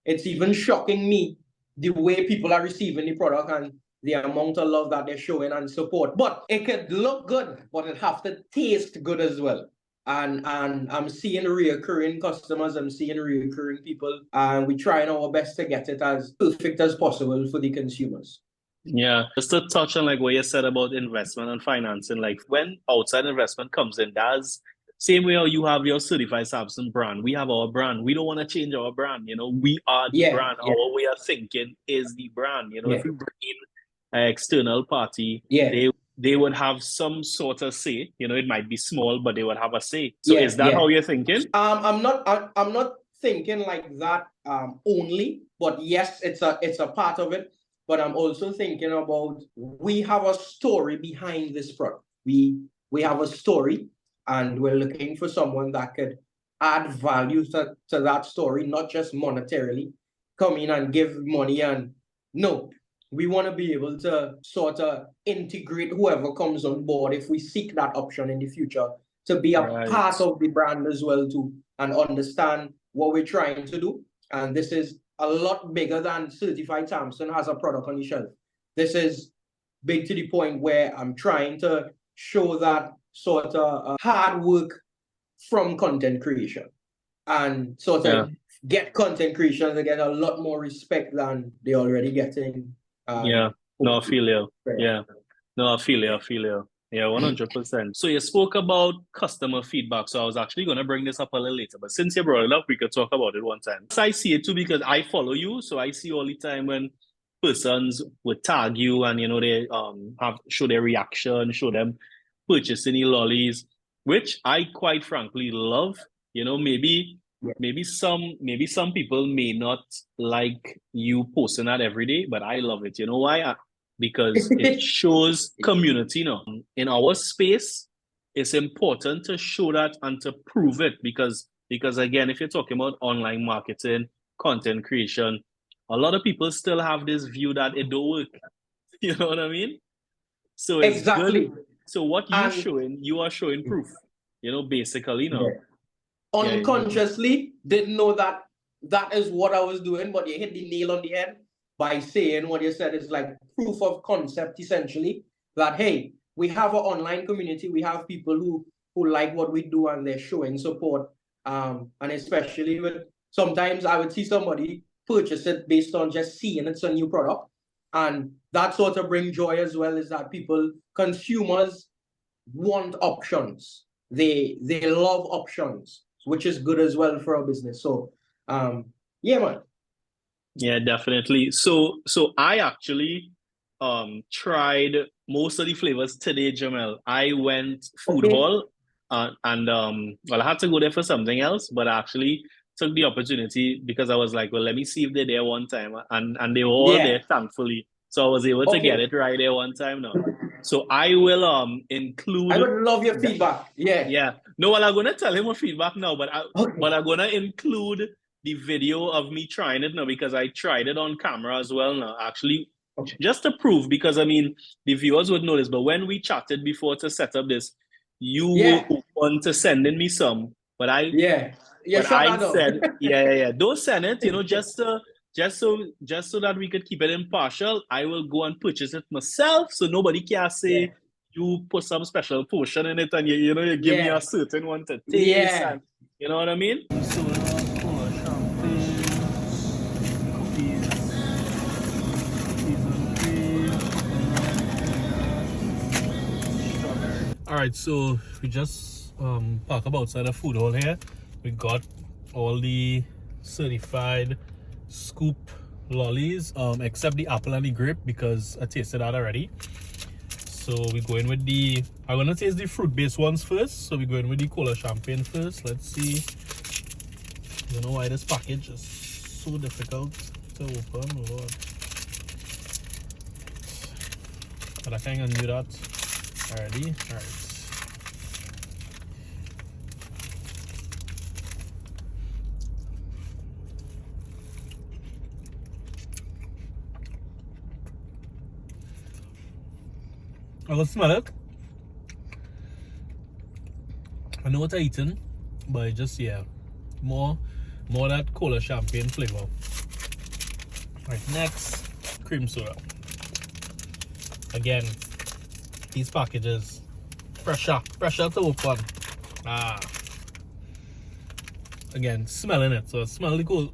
it's even shocking me the way people are receiving the product and the amount of love that they're showing and support. But it could look good, but it have to taste good as well. And I'm seeing reoccurring customers, I'm seeing reoccurring people, and we're trying our best to get it as perfect as possible for the consumers. Yeah, just to touch on like what you said about investment and financing, like when outside investment comes in, that's same way how you have your Certified Sampson brand. We have our brand. We don't want to change our brand. You know, we are the brand. Our way of thinking is the brand. You know, if we bring in an external party, they would have some sort of say. You know, it might be small, but they would have a say. So is that how you're thinking? I'm not thinking like that only, but yes, it's a part of it. But I'm also thinking about we have a story behind this product. We have a story, and we're looking for someone that could add value to that story, not just monetarily, come in and give money. And no, we want to be able to sort of integrate whoever comes on board if we seek that option in the future to be a part of the brand as well too, and understand what we're trying to do. And this is a lot bigger than Certified Sampson has a product on the shelf. This is big to the point where I'm trying to show that sort of hard work from content creation and sort of get content creation to get a lot more respect than they're already getting. No, I feel you. No, I feel you. Yeah, 100%. So you spoke about customer feedback. So I was actually going to bring this up a little later, but since you brought it up, we could talk about it one time. So I see it too because I follow you. So I see all the time when persons would tag you and, you know, they show their reaction, show them purchasing the Lollies, which I quite frankly love. You know, maybe some people may not like you posting that every day, but I love it. You know why? Because it shows community now. In our space, it's important to show that and to prove it because again, if you're talking about online marketing, content creation, a lot of people still have this view that it don't work. You know what I mean? So it's good. So what you are showing proof, you know, basically, you know. Unconsciously didn't know that is what I was doing, but you hit the nail on the head by saying what you said is like proof of concept, essentially, that, hey, we have an online community. We have people who like what we do and they're showing support. And especially with, sometimes I would see somebody purchase it based on just seeing it's a new product. And that sort of brings joy as well, is that consumers want options. They love options, which is good as well for our business. So, yeah, man. Yeah, definitely. So I actually tried most of the flavors today, Jamel. I went food hall well, I had to go there for something else, but I actually took the opportunity because I was like, well, let me see if they're there one time, and they were all Yeah. there, thankfully. So I was able to get Okay. it right there one time now. So I will I include. would love your feedback. Yeah. Yeah. No, well, I'm gonna tell him a feedback now, but Okay. I'm gonna include the video of me trying it now because I tried it on camera as well now. Actually, Okay. just to prove, because I mean the viewers would know this, but when we chatted before to set up this, you were open to sending me some, but I Yeah. Yeah, but shut I that down. said, yeah. Don't send it, just so that we could keep it impartial. I will go and purchase it myself, so nobody can Yeah. say you put some special portion in it, and you give me Yeah. a certain one to taste, Yeah. and you know what I mean. Soda, cola, champagne, cookies and cream. All right, so we just park up outside the food hall here. We got all the certified scoop lollies, except the apple and the grape because I tasted that already. So we go in with I'm gonna taste the fruit-based ones first. So we go in with the cola champagne first. Let's see. I don't know why this package is so difficult to open, Lord. But I think I knew that already. All right. I can smell it. I know what I'm eating, but just more that cola champagne flavor. Right, next, cream soda. Again, these packages fresher to open. Again, smelling it. So smell the cola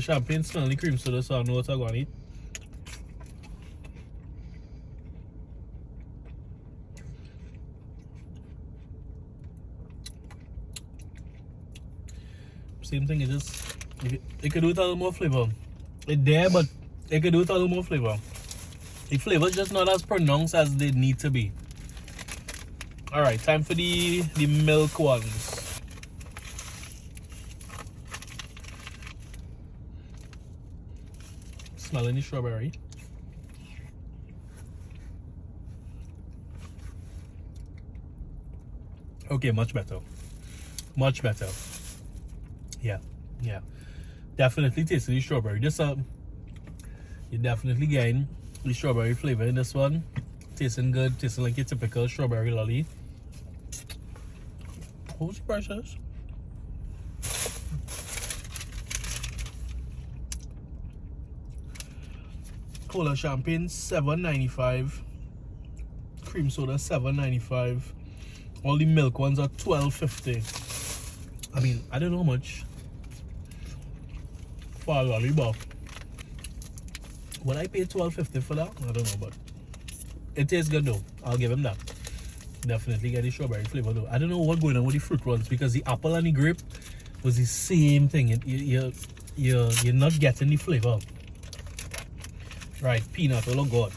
champagne, smell the cream soda, so I know what I'm going to eat. Same thing, it could do with a little more flavor. It's there, but it could do with a little more flavor. The flavor's just not as pronounced as they need to be. Alright, time for the milk ones. Smelling the strawberry. Okay, much better. Much better. Yeah. Definitely tasting the strawberry. You're definitely getting the strawberry flavor in this one. Tasting good, tasting like a typical strawberry lolly. What's the prices? Cola champagne $7.95. Cream soda $7.95. All the milk ones are $12.50. I mean, I don't know how much for a lolly, but would I pay $12.50 for that? I don't know, but it tastes good though. I'll give him that. Definitely get the strawberry flavor though. I don't know what's going on with the fruit ones because the apple and the grape was the same thing. You're not getting the flavor. Right, peanut. Oh God,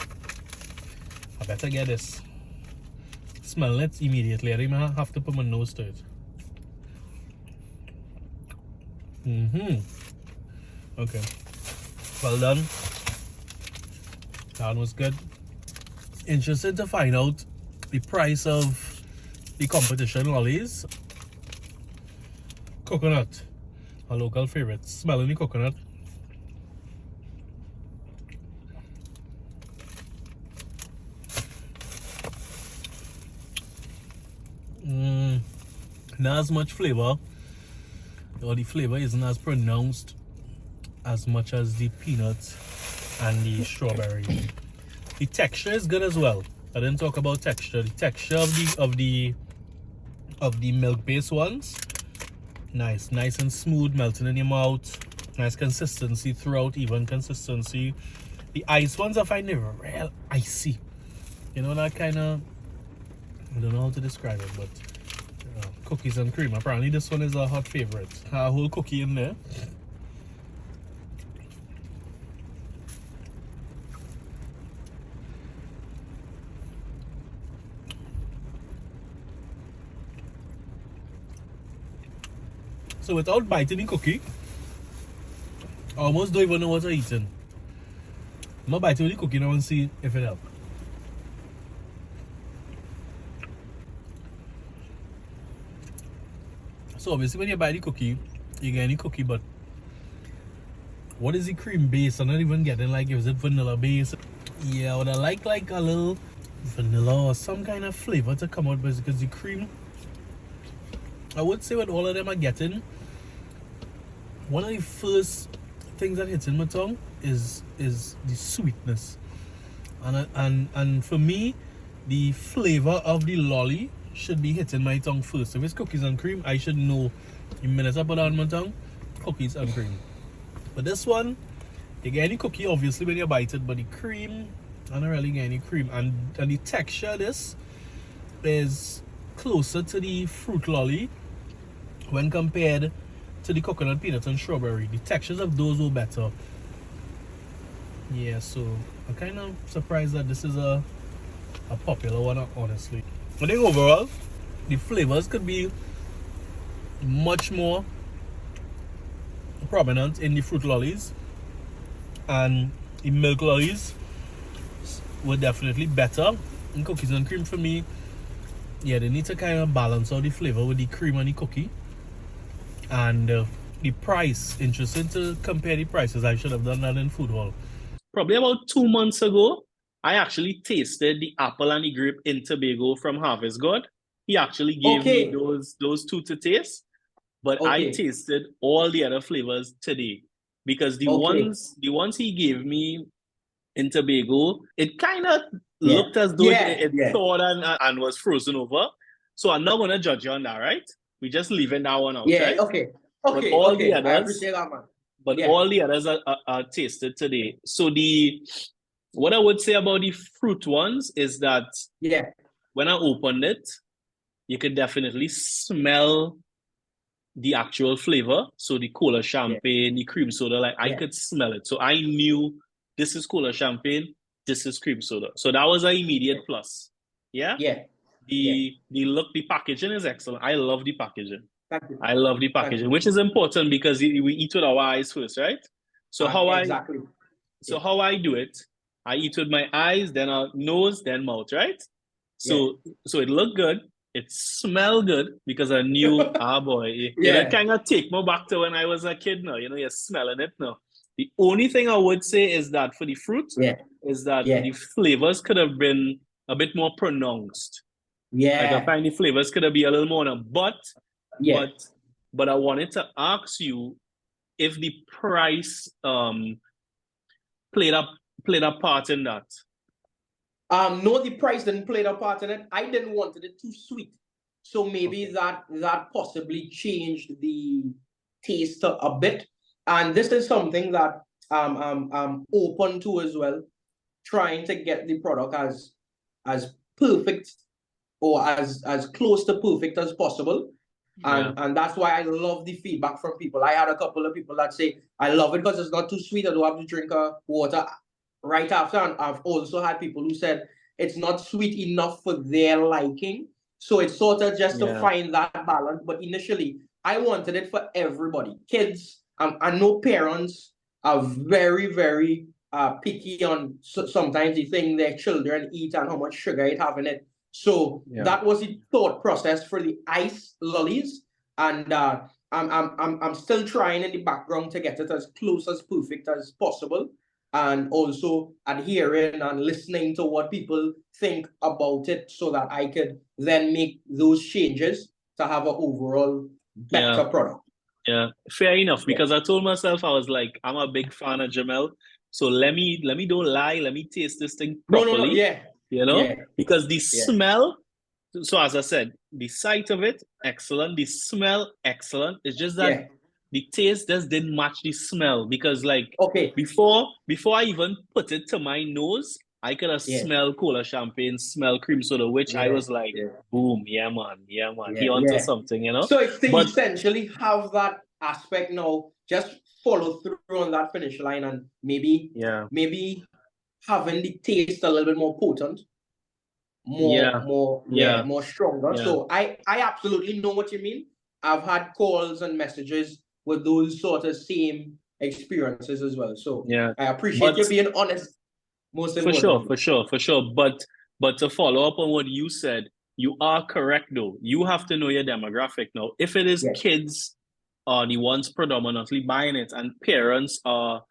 I better get this. Smell it immediately. I don't even have to put my nose to it. Okay. Well done. That was good. Interested to find out the price of the competition lollies. Coconut, a local favorite. Smelling the coconut. Not as much flavor, or the flavor isn't as pronounced as much as the peanut and the strawberry. The texture is good as well. I didn't talk about texture. The texture of the milk-based ones, nice and smooth, melting in your mouth. Nice consistency throughout, even consistency. The ice ones I find they're real icy. You know that kind of, I don't know how to describe it, but cookies and cream. Apparently this one is a hot favorite. A whole cookie in there. So without biting the cookie, I almost don't even know what I'm eating. I'm not biting the cookie now and see if it helps. So obviously when you buy the cookie, you get any cookie, but what is the cream base? I'm not even getting like, is it vanilla base? Yeah, I would have liked like a little vanilla or some kind of flavor to come out, but because the cream, I would say what all of them are getting, one of the first things that hits in my tongue is the sweetness. And for me, the flavor of the lolly should be hitting my tongue first. If it's cookies and cream, I should know the minute I put it on my tongue, cookies and cream. But this one, you get any cookie obviously when you bite it, but the cream, I don't really get any cream. And the texture of this is closer to the fruit lolly when compared to the coconut, peanut, and strawberry. The textures of those were better. Yeah, so I'm kind of surprised that this is a popular one, honestly. I think overall, the flavors could be much more prominent in the fruit lollies, and the milk lollies were definitely better. In cookies and cream, for me, yeah, they need to kind of balance out the flavor with the cream and the cookie. And the price, interested to compare the prices. I should have done that in food hall. Probably about 2 months ago, I actually tasted the apple and the grape in Tobago from Harvest God. He actually gave me those two to taste, but I tasted all the other flavors today because the ones he gave me in Tobago, it kind of looked as though it thawed and was frozen over. So I'm not gonna judge you on that, right? We just leaving that one out, right? But all the others, I appreciate that, man. But all the others are tasted today. So what I would say about the fruit ones is that when I opened it, you could definitely smell the actual flavor. So the cola champagne, the cream soda, like I could smell it. So I knew this is cola champagne, this is cream soda. So that was an immediate plus. Yeah? The look, the packaging is excellent. I love the packaging. I love the packaging, which is important because we eat with our eyes first, right? So how I do it, I eat with my eyes, then our nose, then mouth, right? So it looked good. It smelled good because I knew, boy, it kind of take me back to when I was a kid now. You know, you're smelling it now. The only thing I would say is that for the fruit, is that the flavors could have been a bit more pronounced. Like I find the flavors could have been a little more, but I wanted to ask you if the price played a part in that. No, the price didn't play a part in it. I didn't want it too sweet. So maybe that possibly changed the taste a bit. And this is something that I'm open to as well, trying to get the product as perfect or as close to perfect as possible. And that's why I love the feedback from people. I had a couple of people that say, I love it because it's not too sweet. I don't have to drink water right after. And I've also had people who said it's not sweet enough for their liking. So it's sort of just to find that balance. But initially, I wanted it for everybody. Kids, I know parents are very, very picky on sometimes the thing their children eat and how much sugar it have in it. So that was the thought process for the ice lollies, and I'm still trying in the background to get it as close as perfect as possible, and also adhering and listening to what people think about it, so that I could then make those changes to have an overall better product. Yeah, fair enough. Because I told myself I was like, I'm a big fan of Jamel, so let me don't lie, let me taste this thing properly. You know, because the smell, so as I said, the sight of it, excellent. The smell, excellent. It's just that the taste just didn't match the smell. Because like before I even put it to my nose, I could have smelled cola champagne, smell cream soda, which I was like, boom, yeah man. He onto something, you know? So it's to essentially have that aspect now, just follow through on that finish line, and maybe having the taste a little bit more potent, more stronger. So I absolutely know what you mean, I've had calls and messages with those sort of same experiences as well. So Yeah. I appreciate you But being honest. Most for sure, importantly. for sure. But to follow up on what you said, you are correct though. You have to know your demographic now. If it is Yes. kids are the ones predominantly buying it, and parents are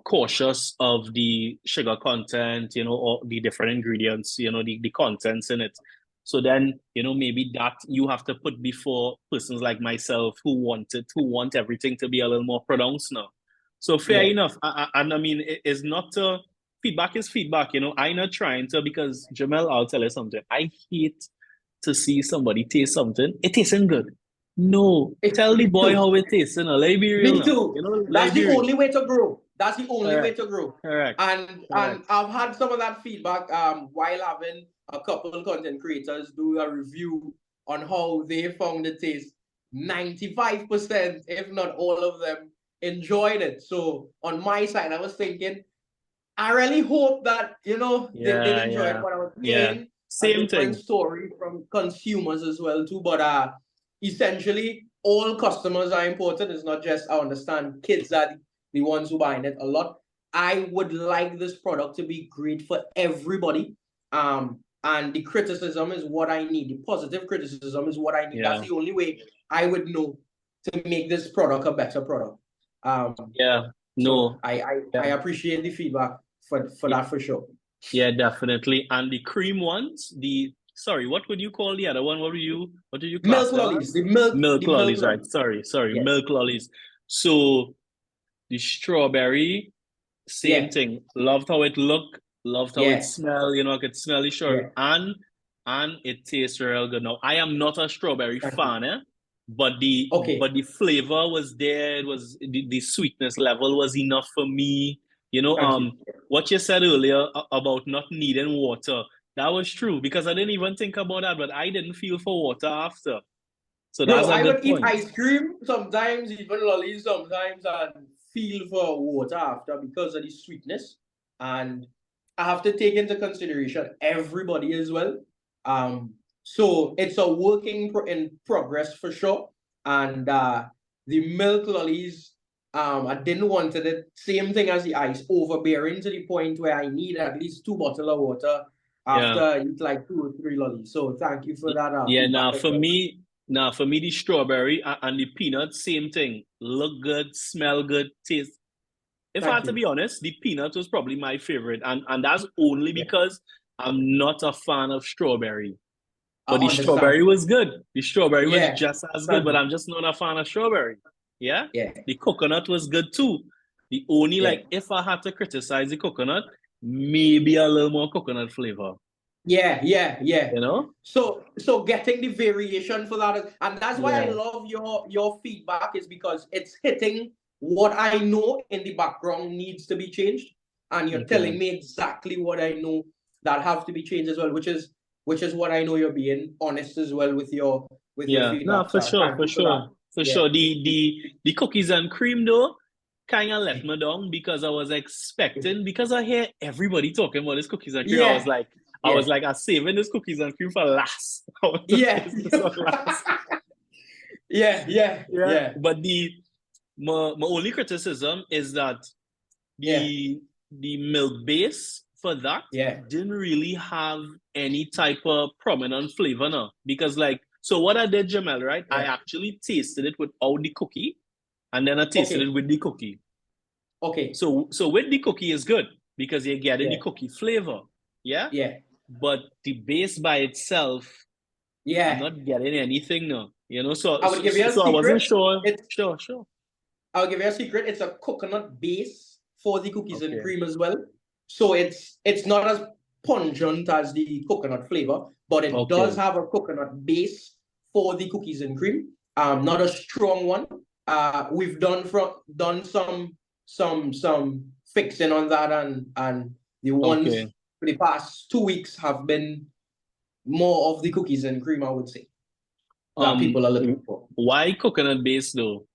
cautious of the sugar content, or the different ingredients, the contents in it. So then, maybe that you have to put before persons like myself who want everything to be a little more pronounced now. So fair Yeah. enough. And I mean, it's not feedback is feedback. I'm not trying to, because Jamel, I'll tell you something. I hate to see somebody taste something. It tasting good. No, tell the Me boy too. how it tastes. Let's be real Me now. too. Let's That's be the real. only way to grow. That's the only way Correct. to grow. Correct. And Correct. I've had some of that feedback while having a couple of content creators do a review on how they found the taste. 95%, if not all of them, enjoyed it. So on my side, I was thinking, I really hope that they did enjoy it, but I was hearing a Same different thing. story from consumers as well too. But essentially, all customers are important. It's not just, I understand kids are the ones who buying it a lot. I would like this product to be great for everybody. And the criticism is what I need. The positive criticism is what I need. Yeah. That's the only way I would know to make this product a better product. Yeah. No. So I appreciate the feedback for that for sure. Yeah, definitely. And the cream ones, sorry, what would you call the other one? What did you class Milk them lollies, as? the milk Lollies, right? lollies. Sorry, Yes. milk lollies. So the strawberry, same Yeah. thing. Loved how it looked, loved how it Yeah. smelled, I could smell the strawberry. Yeah. And it tastes real good. Now, I am not a strawberry Thank fan, but the flavor was there. It was the sweetness level was enough for me. Thank you. What you said earlier about not needing water, that was true, because I didn't even think about that, but I didn't feel for water after. So Bro, that's a I good would eat point. ice cream sometimes, even lollies sometimes, and feel for water after because of the sweetness. And I have to take into consideration everybody as well. So it's a work in progress for sure. And the milk lollies, I didn't want it. Same thing as the ice, overbearing to the point where I need at least 2 bottles of water after I eat like 2 or 3 lollies. So thank you for that. Yeah, feedback as well. for me, the strawberry and the peanut, same thing. Look good, smell good, taste. If I had to be honest, the peanut was probably my favorite, and that's only because I'm not a fan of strawberry. But the strawberry was good. The strawberry was just as good, but I'm just not a fan of strawberry. Yeah? Yeah. The coconut was good too. The only, if I had to criticize the coconut, maybe a little more coconut flavor. Yeah. So getting the variation for that, and that's why I love your feedback, is because it's hitting what I know in the background needs to be changed, and you're telling me exactly what I know that have to be changed as well, which is what I know you're being honest as well with your feedback. No, for sure. The cookies and cream though kind of let me down, because I was expecting, because I hear everybody talking about this cookies and cream. I was like, I'm saving this cookies and cream for last. Yeah. But my only criticism is that the milk base for that didn't really have any type of prominent flavor now. Because so what I did, Jamel, right? I actually tasted it without the cookie, and then I tasted it with the cookie. Okay. So with the cookie is good, because you're getting the cookie flavor. Yeah? Yeah. But the base by itself, I'm not getting anything now. So I would give you a secret. I wasn't sure. Sure. I'll give you a secret. It's a coconut base for the cookies and cream as well. So it's not as pungent as the coconut flavor, but it does have a coconut base for the cookies and cream. Not a strong one. We've done some fixing on that, and the ones for the past 2 weeks have been more of the cookies and cream, I would say, that people are looking for. Why coconut base though?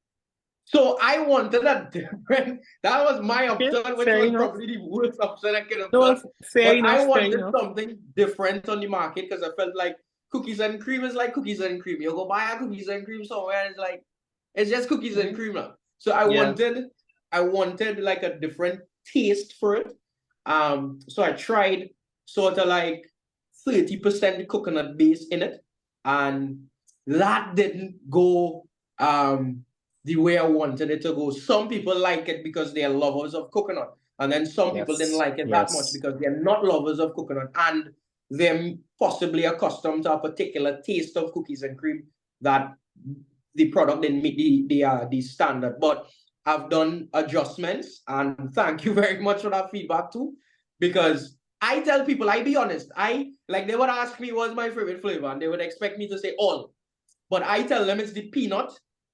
So I wanted a different. That was my option, which was probably the worst option I could have done. But I wanted something different on the market, because I felt like cookies and cream is like cookies and cream. You go buy a cookies and cream somewhere, and it's like it's just cookies and cream now. So I wanted like a different taste for it. So I tried sort of like 30% coconut base in it, and that didn't go the way I wanted it to go. Some people like it because they are lovers of coconut, and then some people didn't like it that much because they're not lovers of coconut, and they're possibly accustomed to a particular taste of cookies and cream that the product didn't meet the standard. But I've done adjustments, and thank you very much for that feedback too, because I tell people, I be honest, they would ask me what's my favorite flavor, and they would expect me to say all. But I tell them it's the peanut,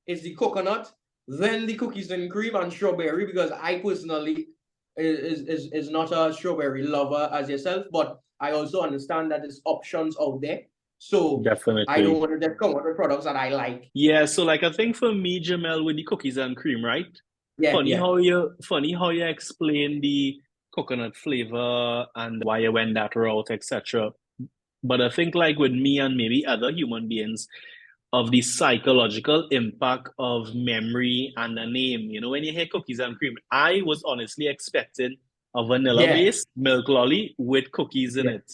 it's the coconut, then the cookies and cream and strawberry, because I personally is not a strawberry lover as yourself, but I also understand that there's options out there. So definitely, I don't want to just come out with products that I like. Yeah, so like I think for me, Jamel, with the cookies and cream, right? Yeah, funny how you explain the coconut flavor and why you went that route, etc. But I think like with me and maybe other human beings, of the psychological impact of memory and the name. You know, when you hear cookies and cream, I was honestly expecting a vanilla-based milk lolly with cookies in it.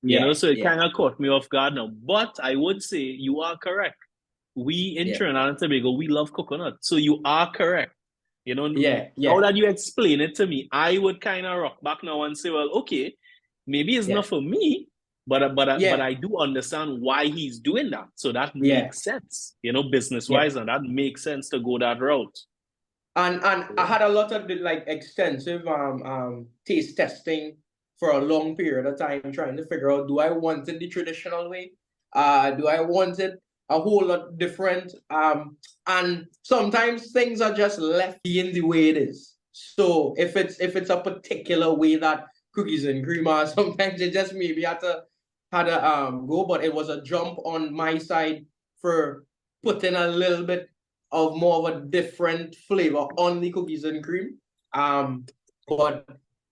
You know, so it kind of caught me off guard now. But I would say you are correct. We in Trinidad and Tobago, we love coconut. So you are correct. You know, now that you explain it to me, I would kind of rock back now and say, well, okay, maybe it's not for me, but I do understand why he's doing that. So that makes sense, you know, business-wise, and that makes sense to go that route. And I had a lot of like extensive taste testing for a long period of time, trying to figure out, do I want it the traditional way? Do I want it a whole lot different? And sometimes things are just left being the way it is. So if it's a particular way that cookies and cream are, sometimes it just maybe had to go, but it was a jump on my side for putting a little bit of more of a different flavor on the cookies and cream. But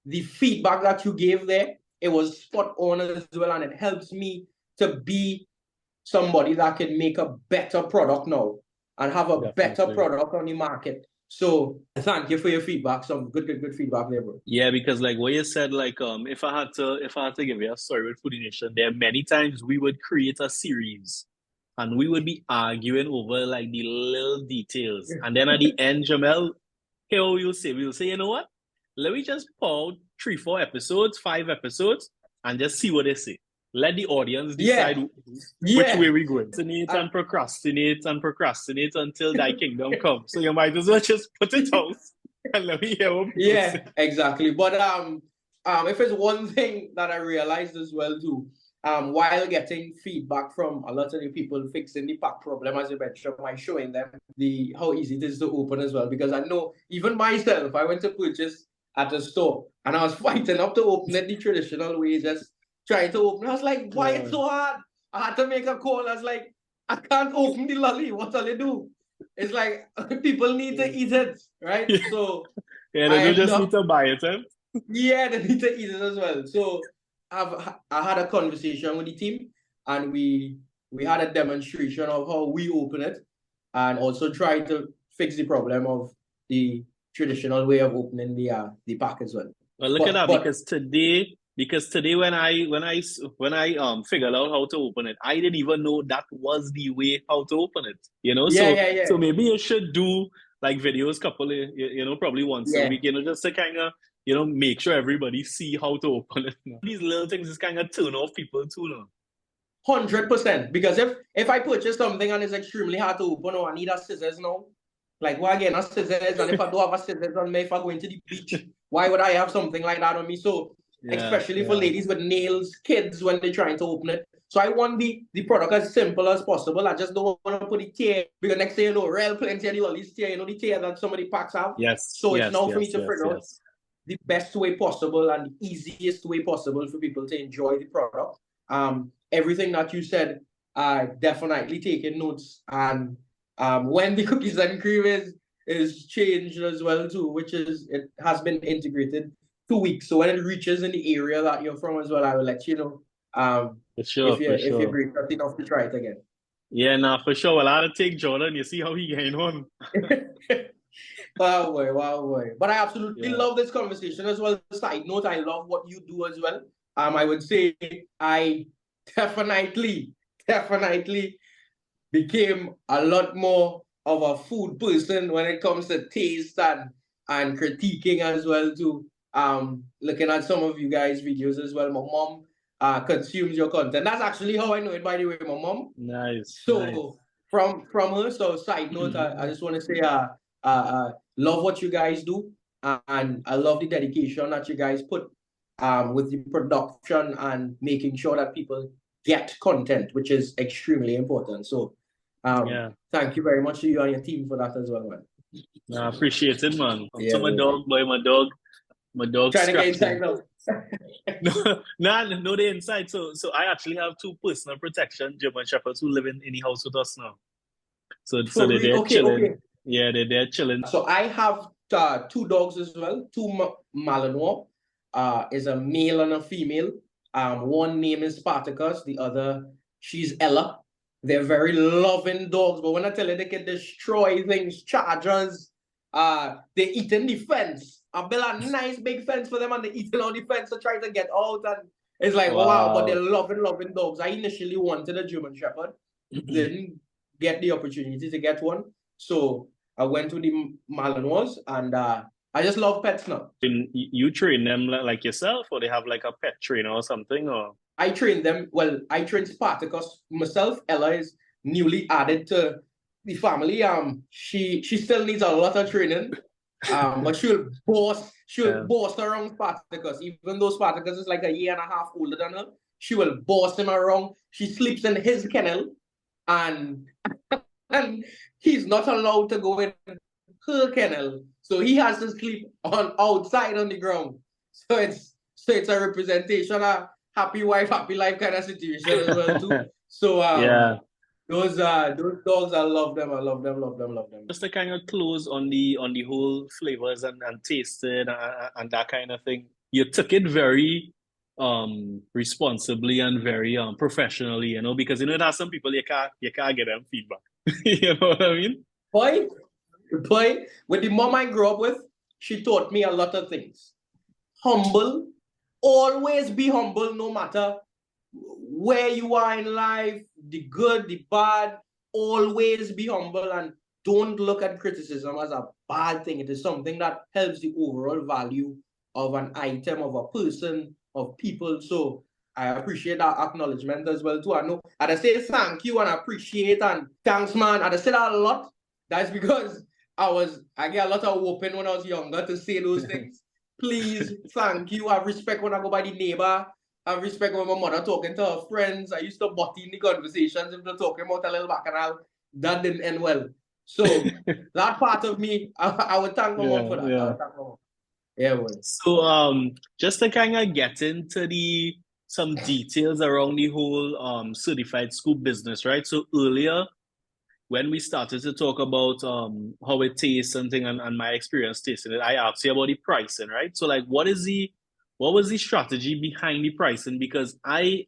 the feedback that you gave there, it was spot on as well, and it helps me to be somebody that can make a better product now and have a better product on the market. So thank you for your feedback. Some good feedback there, bro. Yeah, because like what you said, like if I had to give you a story with Foodie Nation, there are many times we would create a series and we would be arguing over like the little details. And then at the end, Jamel, here we'll say, you know what? Let me just pull 3, 4 episodes, 5 episodes, and just see what they say. Let the audience decide which way we go. Procrastinate until thy kingdom comes. So you might as well just put it out and let me hear what people say. Exactly. But if it's one thing that I realized as well too, while getting feedback from a lot of the people fixing the pack problem, as you mentioned, by showing them how easy it is to open as well. Because I know even myself, I went to purchase at a store and I was fighting up to open it the traditional way, just trying to open. I was like, why it's so hard? I had to make a call. I was like, I can't open the lolly. What shall I do? It's like people need to eat it, right? So they don't just need to buy it, Yeah, they need to eat it as well. So I had a conversation with the team, and we had a demonstration of how we open it, and also try to fix the problem of the traditional way of opening the pack as well. Well, look at that, because today when I figured out how to open it, I didn't even know that was the way how to open it. You know, so maybe you should do like videos probably once a week, just to kind of make sure everybody see how to open it. These little things is kind of turn off people too now. 100%, because if I purchase something and it's extremely hard to open, I need a scissors now. Like, why again a scissors? And if I don't have a scissors on me, if I go into the beach, why would I have something like that on me? So especially for ladies with nails, kids when they're trying to open it. So I want the product as simple as possible. I just don't want to put the tear, because next thing you know, real plenty of the lollies tear, the tear that some of the packs have. So it's now for me to figure out the best way possible and the easiest way possible for people to enjoy the product. Everything that you said, I definitely taking notes. And when the cookies and cream is changed as well too, which is, it has been integrated 2 weeks. So when it reaches in the area that you're from as well, I will let you know. For sure, for if you're sure. gracious enough to try it again. Yeah, nah, for sure. Well, I'll take Jordan. You see how he getting on. Wow, boy, wow, boy. But I absolutely Yeah. love this conversation as well. Side note, I love what you do as well. I would say I definitely became a lot more of a food person when it comes to taste and critiquing as well too. Looking at some of you guys' videos as well. My mom consumes your content. That's actually how I know it, by the way, my mom. Nice. So Nice. from her, so side note, I just want to say love what you guys do, and I love the dedication that you guys put with the production and making sure that people get content, which is extremely important. So Yeah. thank you very much to you and your team for that as well, man. Nah, I appreciate it, man. Yeah, So my man. dog, boy, my dog Trying to get scratching. inside now. No, they're inside. So I actually have two personal protection German shepherds who live in the house with us now. So they're there Okay, chilling. okay. Yeah, they're there chilling. So I have two dogs as well, two Malinois. Is a male and a female. One name is Spartacus, the other, she's Ella. They're very loving dogs, but when I tell you they can destroy things, chargers, they eat in the fence. I built a nice big fence for them and they eating on the fence to try to get out. And it's like, wow, but they're loving dogs. I initially wanted a German Shepherd, didn't get the opportunity to get one. So I went to the Malinois and I just love pets now. You train them like yourself, or they have like a pet trainer or something, or? I train them. Well, I train Spartacus myself. Ella is newly added to the family. She still needs a lot of training. But she'll boss around Spartacus. Even though Spartacus is like a year and a half older than her, she will boss him around. She sleeps in his kennel, and he's not allowed to go in her kennel. So he has to sleep outside on the ground. So it's a representation of happy wife, happy life kind of situation as well too. So yeah. Those dogs, I love them. I love them. Just to kind of close on the whole flavors and tasting and that kind of thing. You took it very responsibly and very professionally, you know, because there are some people you can't get them feedback. You know what I mean? Boy, with the mom I grew up with, she taught me a lot of things. Humble, always be humble no matter where you are in life, the good, the bad, always be humble and don't look at criticism as a bad thing. It is something that helps the overall value of an item, of a person, of people. So I appreciate that acknowledgement as well too. I know, and I say thank you and I appreciate and thanks, man. And I say that a lot. That's because I get a lot of whooping when I was younger to say those things. Please, thank you. I have respect when I go by the neighbor. I have respect when my mother talking to her friends. I used to butt in the conversations if they're talking about a little bacchanal. That didn't end well. So that part of me, I would thank my mom for that. Yeah. I would thank my mom. Yeah, boy. So just to kind of get into some details around the whole certified scoop business, right? So earlier when we started to talk about how it tastes and thing and my experience tasting it, I asked you about the pricing, right? So like what was the strategy behind the pricing? Because I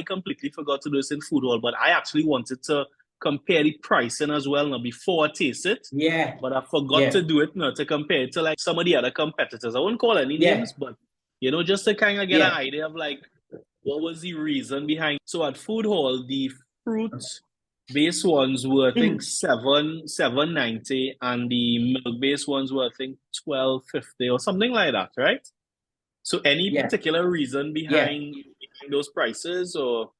completely forgot to do this in food hall, but I actually wanted to compare the pricing as well now before I taste it. Yeah. But I forgot to do it now to compare it to like some of the other competitors. I won't call any names, but you know, just to kind of get an idea of like what was the reason behind. So at food hall, the fruit-based ones were I think $7.90 and the milk-based ones were I think $12.50 or something like that, right? So any particular reason behind those prices, or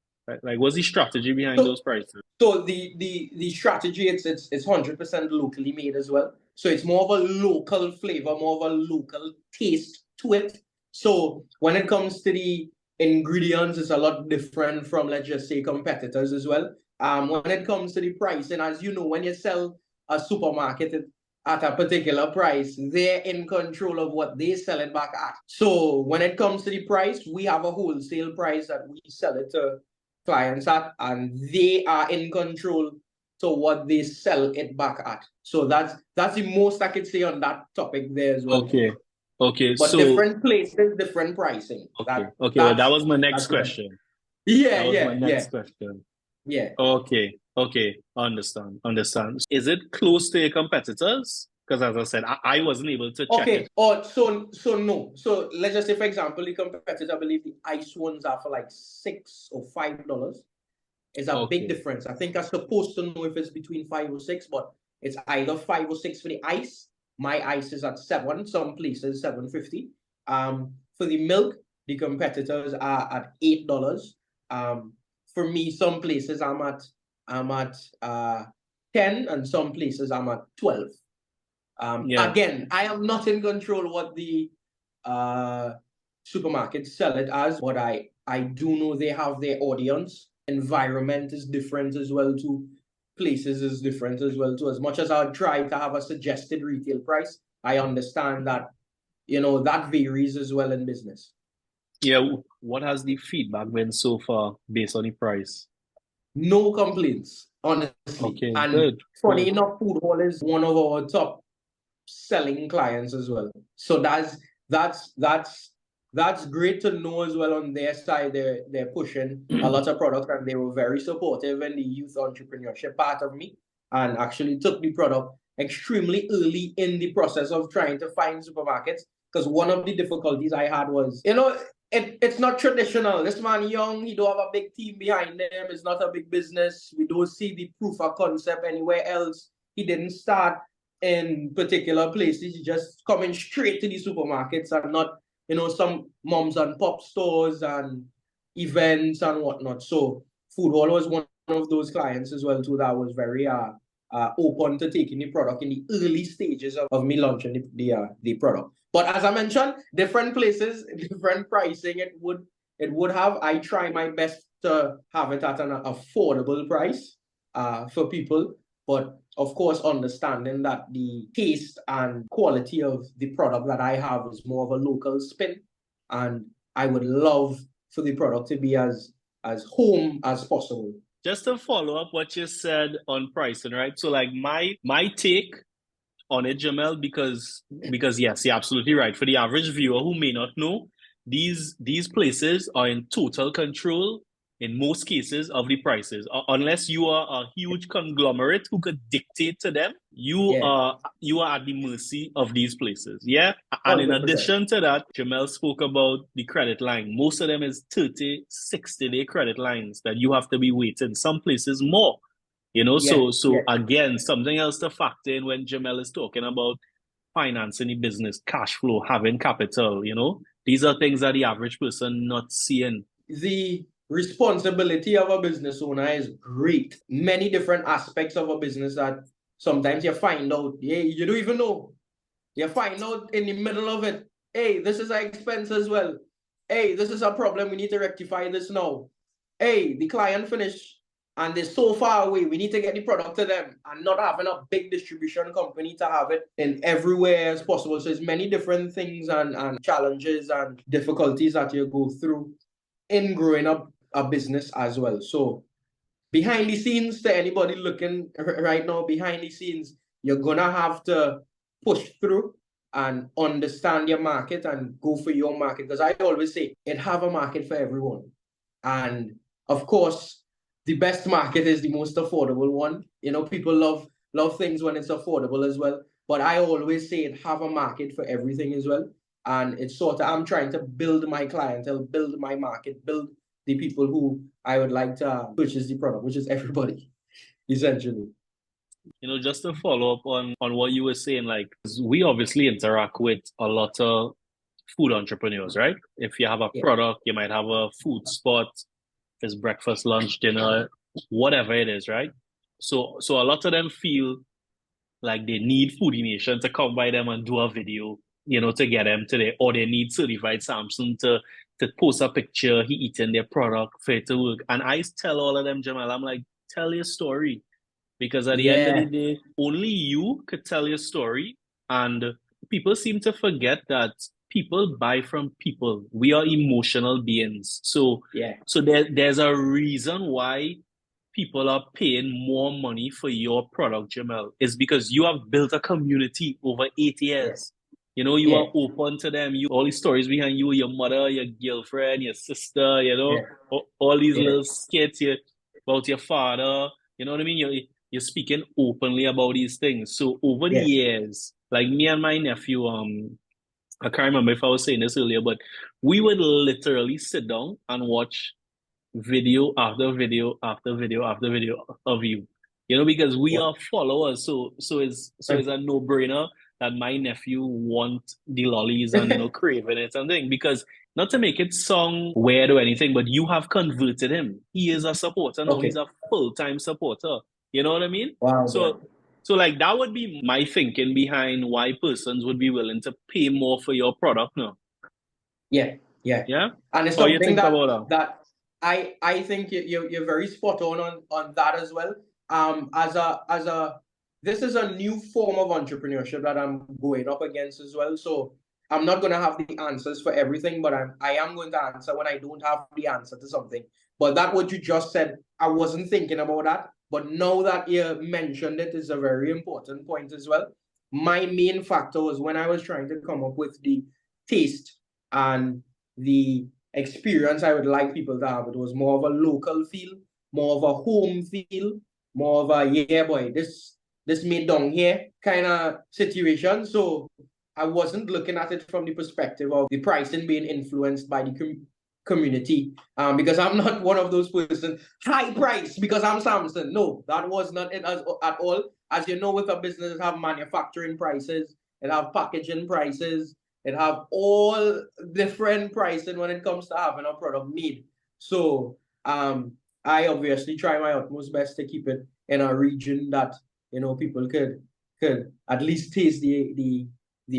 like what's the strategy behind those prices? So the strategy, it's 100% locally made as well. So it's more of a local flavor, more of a local taste to it. So when it comes to the ingredients, it's a lot different from, let's just say, competitors as well. When it comes to the pricing, as you know, when you sell a supermarket at a particular price, they're in control of what they sell it back at. So when it comes to the price, we have a wholesale price that we sell it to clients at, and they are in control to what they sell it back at. So that's the most I could say on that topic there as well. Okay. But so different places, different pricing. Well, that was my next question. Yeah, That was my yeah, yeah, next question. yeah. Okay, okay, understand. Is it close to your competitors? Because as I said, I wasn't able to check it. Okay. Oh, so no. So let's just say, for example, the competitor, I believe the ice ones are for like $6 or $5. It's a big Okay, difference. I think I'm supposed to know if it's between 5 or 6, but it's either 5 or 6 for the ice. My ice is at 7, some places 7.50. For the milk, the competitors are at $8. For me, some places I'm at 10, and some places I'm at 12. yeah. Again, I am not in control what the supermarkets sell it as, but I do know they have their audience. Environment is different as well too. Places is different as well too. As much as I try to have a suggested retail price, I understand that that varies as well in business. Yeah, what has the feedback been so far based on the price? No complaints, honestly. Okay, And good, funny good. enough, Food Hall is one of our top selling clients as well. So that's great to know as well. On their side, they're pushing a lot of product, and they were very supportive in the youth entrepreneurship part of me, and actually took the product extremely early in the process of trying to find supermarkets. Because one of the difficulties I had was, it's not traditional. This man young, he don't have a big team behind him. It's not a big business. We don't see the proof of concept anywhere else. He didn't start in particular places. You just coming straight to the supermarkets, and not, some moms and pop stores and events and whatnot. So Food Hall was one of those clients as well too, that was very open to taking the product in the early stages of me launching the product. But as I mentioned, different places, different pricing. It would have. I try my best to have it at an affordable price for people. But of course, understanding that the taste and quality of the product that I have is more of a local spin, and I would love for the product to be as home as possible. Just to follow up what you said on pricing, right? So like my take on it, Jamel, because yes, you're absolutely right. For the average viewer who may not know, these places are in total control in most cases of the prices. Unless you are a huge conglomerate who could dictate to them, Yeah, you are at the mercy of these places. Yeah. And in 100%. addition to that, Jamel spoke about the credit line. Most of them is 30, 60-day credit lines that you have to be waiting. Some places more. Yeah, So yeah. again, something else to factor in when Jamel is talking about financing the business, cash flow, having capital, these are things that the average person not seeing. The responsibility of a business owner is great. Many different aspects of a business that sometimes you find out, yeah, you don't even know. You find out in the middle of it, hey, this is an expense as well. Hey, this is a problem. We need to rectify this now. Hey, the client finished and they're so far away. We need to get the product to them, and not having a big distribution company to have it in everywhere as possible. So there's many different things and challenges and difficulties that you go through in growing up a business as well. So behind the scenes, to anybody looking right now, behind the scenes, you're gonna have to push through and understand your market and go for your market. Because I always say it have a market for everyone. And of course, the best market is the most affordable one. People love things when it's affordable as well. But I always say it have a market for everything as well. And it's sort of, I'm trying to build my clientele, build my market, build the people who I would like to purchase the product, which is everybody, essentially. Just to follow up on what you were saying, like we obviously interact with a lot of food entrepreneurs, right? If you have a Yeah. product, you might have a food spot, if it's breakfast, lunch, dinner, whatever it is, right? So a lot of them feel like they need Foodie Nation to come by them and do a video, to get them to there, or they need Certified Sampson to post a picture, he eating their product for it to work. And I tell all of them, Jamal, I'm like, tell your story. Because at the end of the Yeah. day, only you could tell your story. And people seem to forget that people buy from people. We are emotional beings. So Yeah. there's a reason why people are paying more money for your product, Jamel. It's because you have built a community over 8 years. You know, you are open to them. You all these stories behind you, your mother, your girlfriend, your sister, you know, all these little skits here about your father. You know what I mean? You're speaking openly about these things. So over the years, like me and my nephew, I can't remember if I was saying this earlier, but we would literally sit down and watch video after video after video after video of you. You know, because we are followers, so it's a no-brainer that my nephew want the lollies and craving it and thing. Because not to make it sound weird or anything, but you have converted him. He is a supporter now. He's a full-time supporter. You know what I mean? Wow. So like that would be my thinking behind why persons would be willing to pay more for your product now. Yeah. And it's What you something think about that I think you're very spot on that as well. This is a new form of entrepreneurship that I'm going up against as well. So I'm not gonna have the answers for everything, but I am going to answer when I don't have the answer to something. But that what you just said, I wasn't thinking about that. But now that you mentioned it, is a very important point as well. My main factor was when I was trying to come up with the taste and the experience I would like people to have. It was more of a local feel, more of a home feel, more of a yeah boy, this made down here kind of situation. So I wasn't looking at it from the perspective of the pricing being influenced by the community, because I'm not one of those persons high price because I'm Sampson. No, that was not it at all. As you know, with a business, it have manufacturing prices, it have packaging prices, it have all different pricing when it comes to having a product made. So I obviously try my utmost best to keep it in a region that people could at least taste the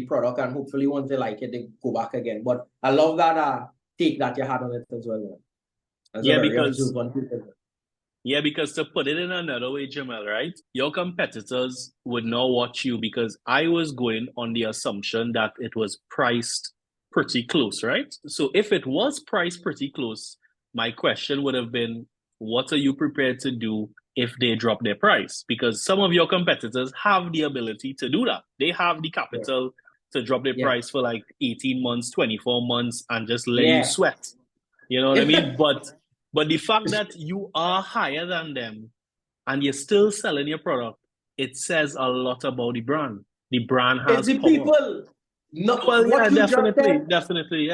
product, and hopefully once they like it, they go back again. But I love that take that you had on it as well. Because to put it in another way, Jamel, right? Your competitors would now watch you, because I was going on the assumption that it was priced pretty close, right? So if it was priced pretty close, my question would have been, what are you prepared to do if they drop their price? Because some of your competitors have the ability to do that. They have the capital to drop their price for like 18 months, 24 months, and just let you sweat. You know what I mean? But the fact that you are higher than them and you're still selling your product, it says a lot about the brand. The brand has the power. People. No, well, yeah, definitely.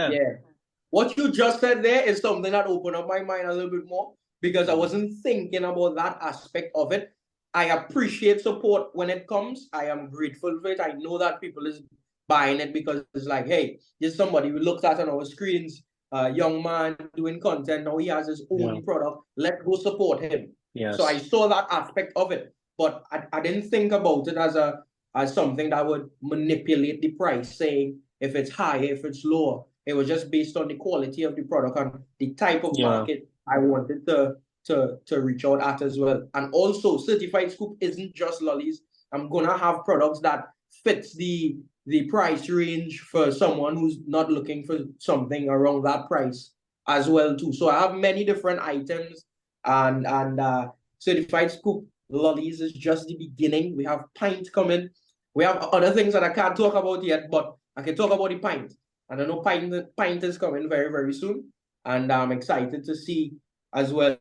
What you just said there is something that opened up my mind a little bit more, because I wasn't thinking about that aspect of it. I appreciate support when it comes. I am grateful for it. I know that people is buying it because it's like, hey, there's somebody we looked at on our screens, a young man doing content. Now he has his own product. Let's go support him. Yes. So I saw that aspect of it, but I didn't think about it as something that would manipulate the price, saying if it's higher, if it's lower. It was just based on the quality of the product and the type of market I wanted to reach out at as well. And also, Certified Scoop isn't just lollies. I'm gonna have products that fits the price range for someone who's not looking for something around that price as well too. So I have many different items, and Certified Scoop lollies is just the beginning. We have pint coming. We have other things that I can't talk about yet, but I can talk about the pint. And I know pint is coming very, very soon. And I'm excited to see as well,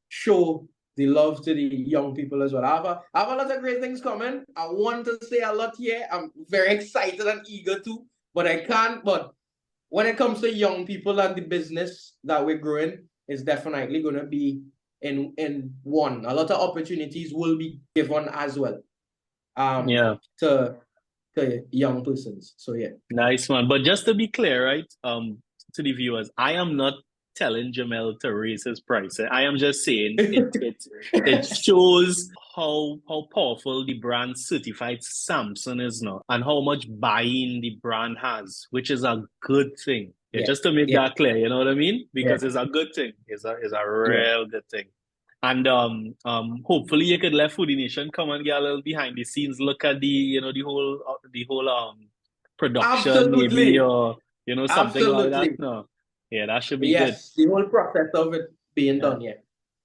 show the love to the young people as well. I have a lot of great things coming. I want to say a lot here. I'm very excited and eager to, but I can't. But when it comes to young people and the business that we're growing, it's definitely going to be in one. A lot of opportunities will be given as well. To young persons. So yeah. Nice one. But just to be clear, right, to the viewers, I am not telling Jamel to raise his price. I am just saying it shows how powerful the brand Certified Sampson is now, and how much buy-in the brand has, which is a good thing. Just to make that clear, you know what I mean? Because it's a good thing. It's a real good thing. And hopefully you could let Foodie Nation come and get a little behind the scenes, look at the whole production, maybe, or something like that. No, that should be good. The whole process of it being done.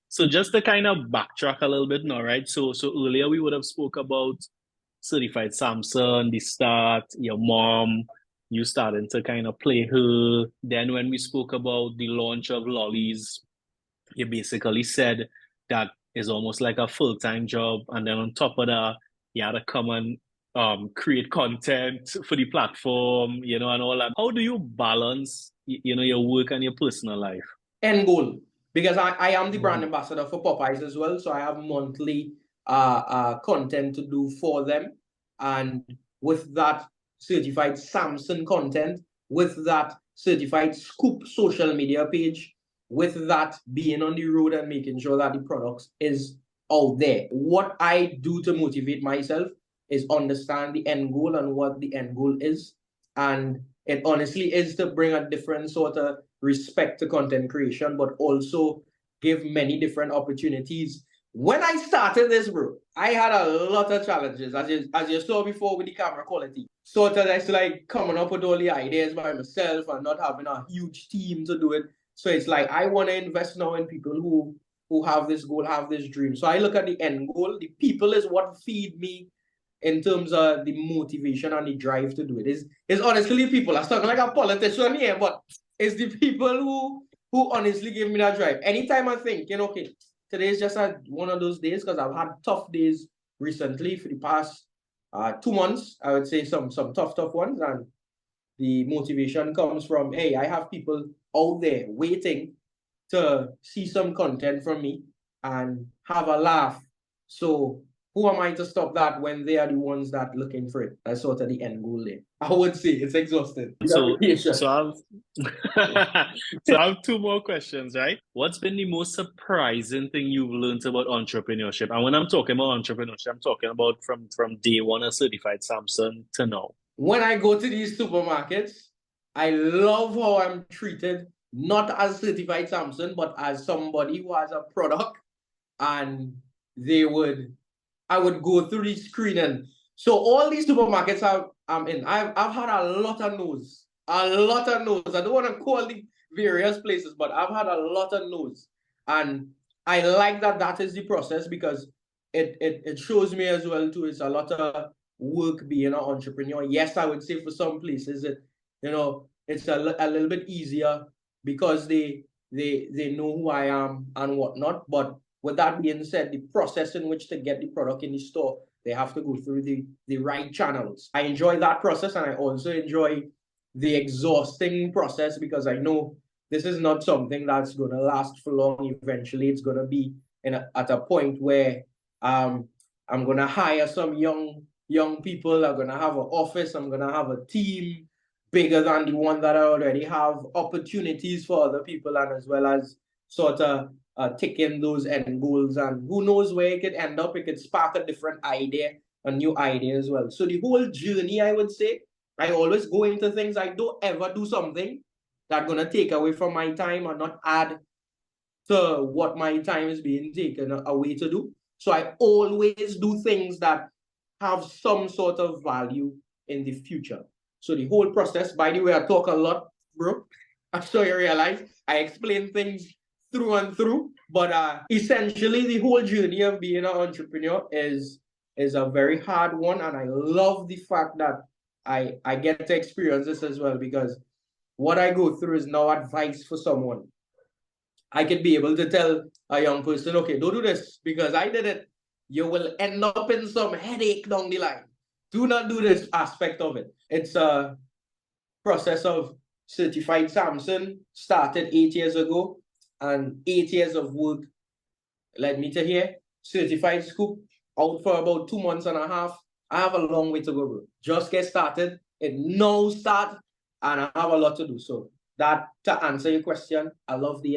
So just to kind of backtrack a little bit now, right? So earlier we would have spoke about Certified Sampson, the start, your mom, you starting to kind of play her. Then when we spoke about the launch of Lollies, you basically said that is almost like a full-time job. And then on top of that, you had to come and create content for the platform, and all that. How do you balance, your work and your personal life? End goal. Because I am the brand ambassador for Popeyes as well. So I have monthly content to do for them. And with that certified Sampson content, with that certified Scoop social media page, with that being on the road and making sure that the products is out there. What I do to motivate myself is understand the end goal and what the end goal is. And it honestly is to bring a different sort of respect to content creation, but also give many different opportunities. When I started this, bro, I had a lot of challenges, as you saw before with the camera quality. Sort of just like coming up with all the ideas by myself and not having a huge team to do it. So it's like, I want to invest now in people who have this goal, have this dream. So I look at the end goal. The people is what feed me in terms of the motivation and the drive to do it. It's honestly people. I'm talking like a politician here, but it's the people who honestly give me that drive. Anytime I think, okay, today is just one of those days, because I've had tough days recently for the past 2 months. I would say some tough ones, and the motivation comes from, hey, I have people out there waiting to see some content from me and have a laugh. So who am I to stop that when they are the ones that looking for it? That's sort of the end goal there. I would say it's exhausting. So I have 2 more questions, right? What's been the most surprising thing you've learned about entrepreneurship? And when I'm talking about entrepreneurship, I'm talking about from day one of Certified Sampson to now. When I go to these supermarkets, I love how I'm treated, not as Certified Sampson, but as somebody who has a product, and I would go through the screening. So all these supermarkets I'm in, I've had a lot of no's. I don't want to call the various places, but I've had a lot of no's. And I like that is the process, because it shows me as well too, it's a lot of work being an entrepreneur. Yes, I would say for some places it's a little bit easier because they know who I am and whatnot. But with that being said, the process in which to get the product in the store, they have to go through the right channels. I enjoy that process, and I also enjoy the exhausting process, because I know this is not something that's going to last for long. Eventually, it's going to be at a point where I'm going to hire some young people. I'm going to have an office. I'm going to have a team bigger than the one that I already have, opportunities for other people, and as well as sort of ticking those end goals. And who knows where it could end up. It could spark a different idea, a new idea as well. So the whole journey, I would say, I always go into things. I don't ever do something that's going to take away from my time or not add to what my time is being taken away to do. So I always do things that have some sort of value in the future. So the whole process, by the way, I talk a lot, bro. I'm sure you realize I explain things through and through, but essentially the whole journey of being an entrepreneur is a very hard one. And I love the fact that I get to experience this as well, because what I go through is no advice for someone. I could be able to tell a young person, okay, don't do this because I did it. You will end up in some headache down the line. Do not do this aspect of it. It's a process of Certified Sampson, started 8 years ago, and 8 years of work led me to here. Certified Scoop, out for about 2 months and a half. I have a long way to go, bro. Just get started. It now start, and I have a lot to do. So that, to answer your question, I love the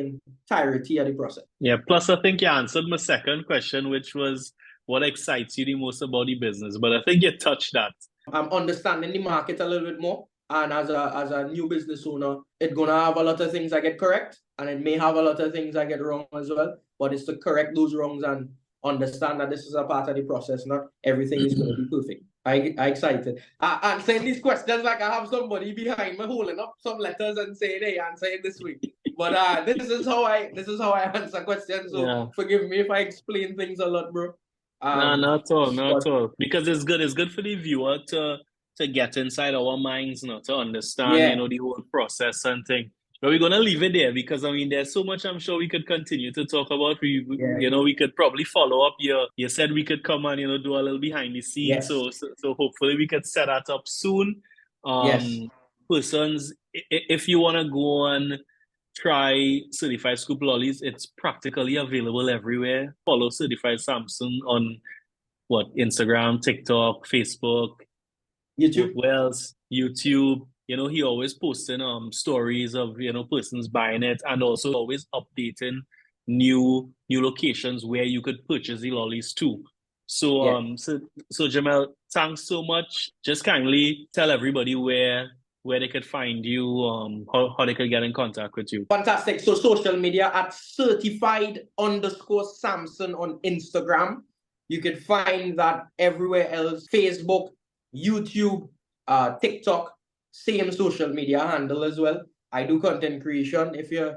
entirety of the process. Yeah, plus I think you answered my second question, which was what excites you the most about the business. But I think you touched that. I'm understanding the market a little bit more. And as a new business owner, it's going to have a lot of things I get correct, and it may have a lot of things I get wrong as well. But it's to correct those wrongs and understand that this is a part of the process. Not everything is going to be perfect. I excited. I'm saying these questions like I have somebody behind me holding up some letters and saying, hey, answer it this week. But this is how I answer questions. So Forgive me if I explain things a lot, bro. No, not at all. Because it's good. It's good for the viewer to to get inside our minds, to understand, Yeah. the whole process and thing. But we're gonna leave it there because there's so much I'm sure we could continue to talk about. We could probably follow up. You said we could come and do a little behind the scenes. Yes. So hopefully we could set that up soon. Yes. Persons, if you wanna go and try Certified Scoop Lollies, it's practically available everywhere. Follow Certified Sampson on Instagram, TikTok, Facebook, YouTube. what else? YouTube. He always posting stories of persons buying it, and also always updating new locations where you could purchase the lollies too. So Yeah. so Jamel, thanks so much. Just kindly tell everybody where they could find you, how they could get in contact with you. Fantastic. So social media at certified_Sampson on Instagram. You can find that everywhere else. Facebook, YouTube, TikTok, same social media handle as well. I do content creation. If you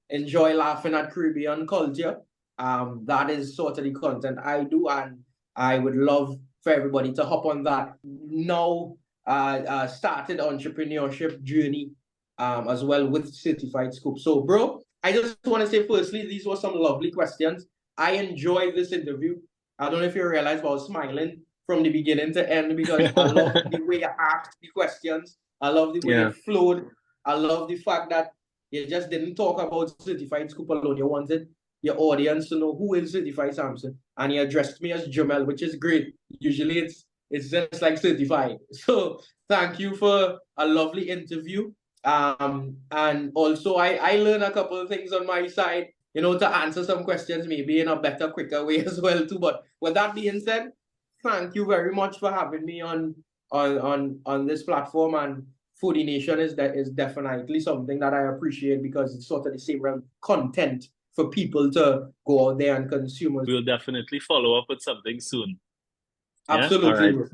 enjoy laughing at Caribbean culture, that is sort of the content I do, and I would love for everybody to hop on that now. Started entrepreneurship journey as well with Certified Scoop. So, bro, I just want to say firstly, these were some lovely questions. I enjoyed this interview. I don't know if you realize, but I was smiling from the beginning to end because I love the way you asked the questions. I love the way it flowed. I love the fact that you just didn't talk about Certified Scoop alone. You wanted your audience to know who is Certified Sampson, and you addressed me as Jamel, which is great. Usually it's just like certified. So thank you for a lovely interview. And also I learned a couple of things on my side, to answer some questions maybe in a better, quicker way as well too. But with that being said, thank you very much for having me on this platform. And Foodie Nation is definitely something that I appreciate because it's sort of the same realm content for people to go out there and consume. We'll definitely follow up with something soon. Absolutely. Yeah? All right.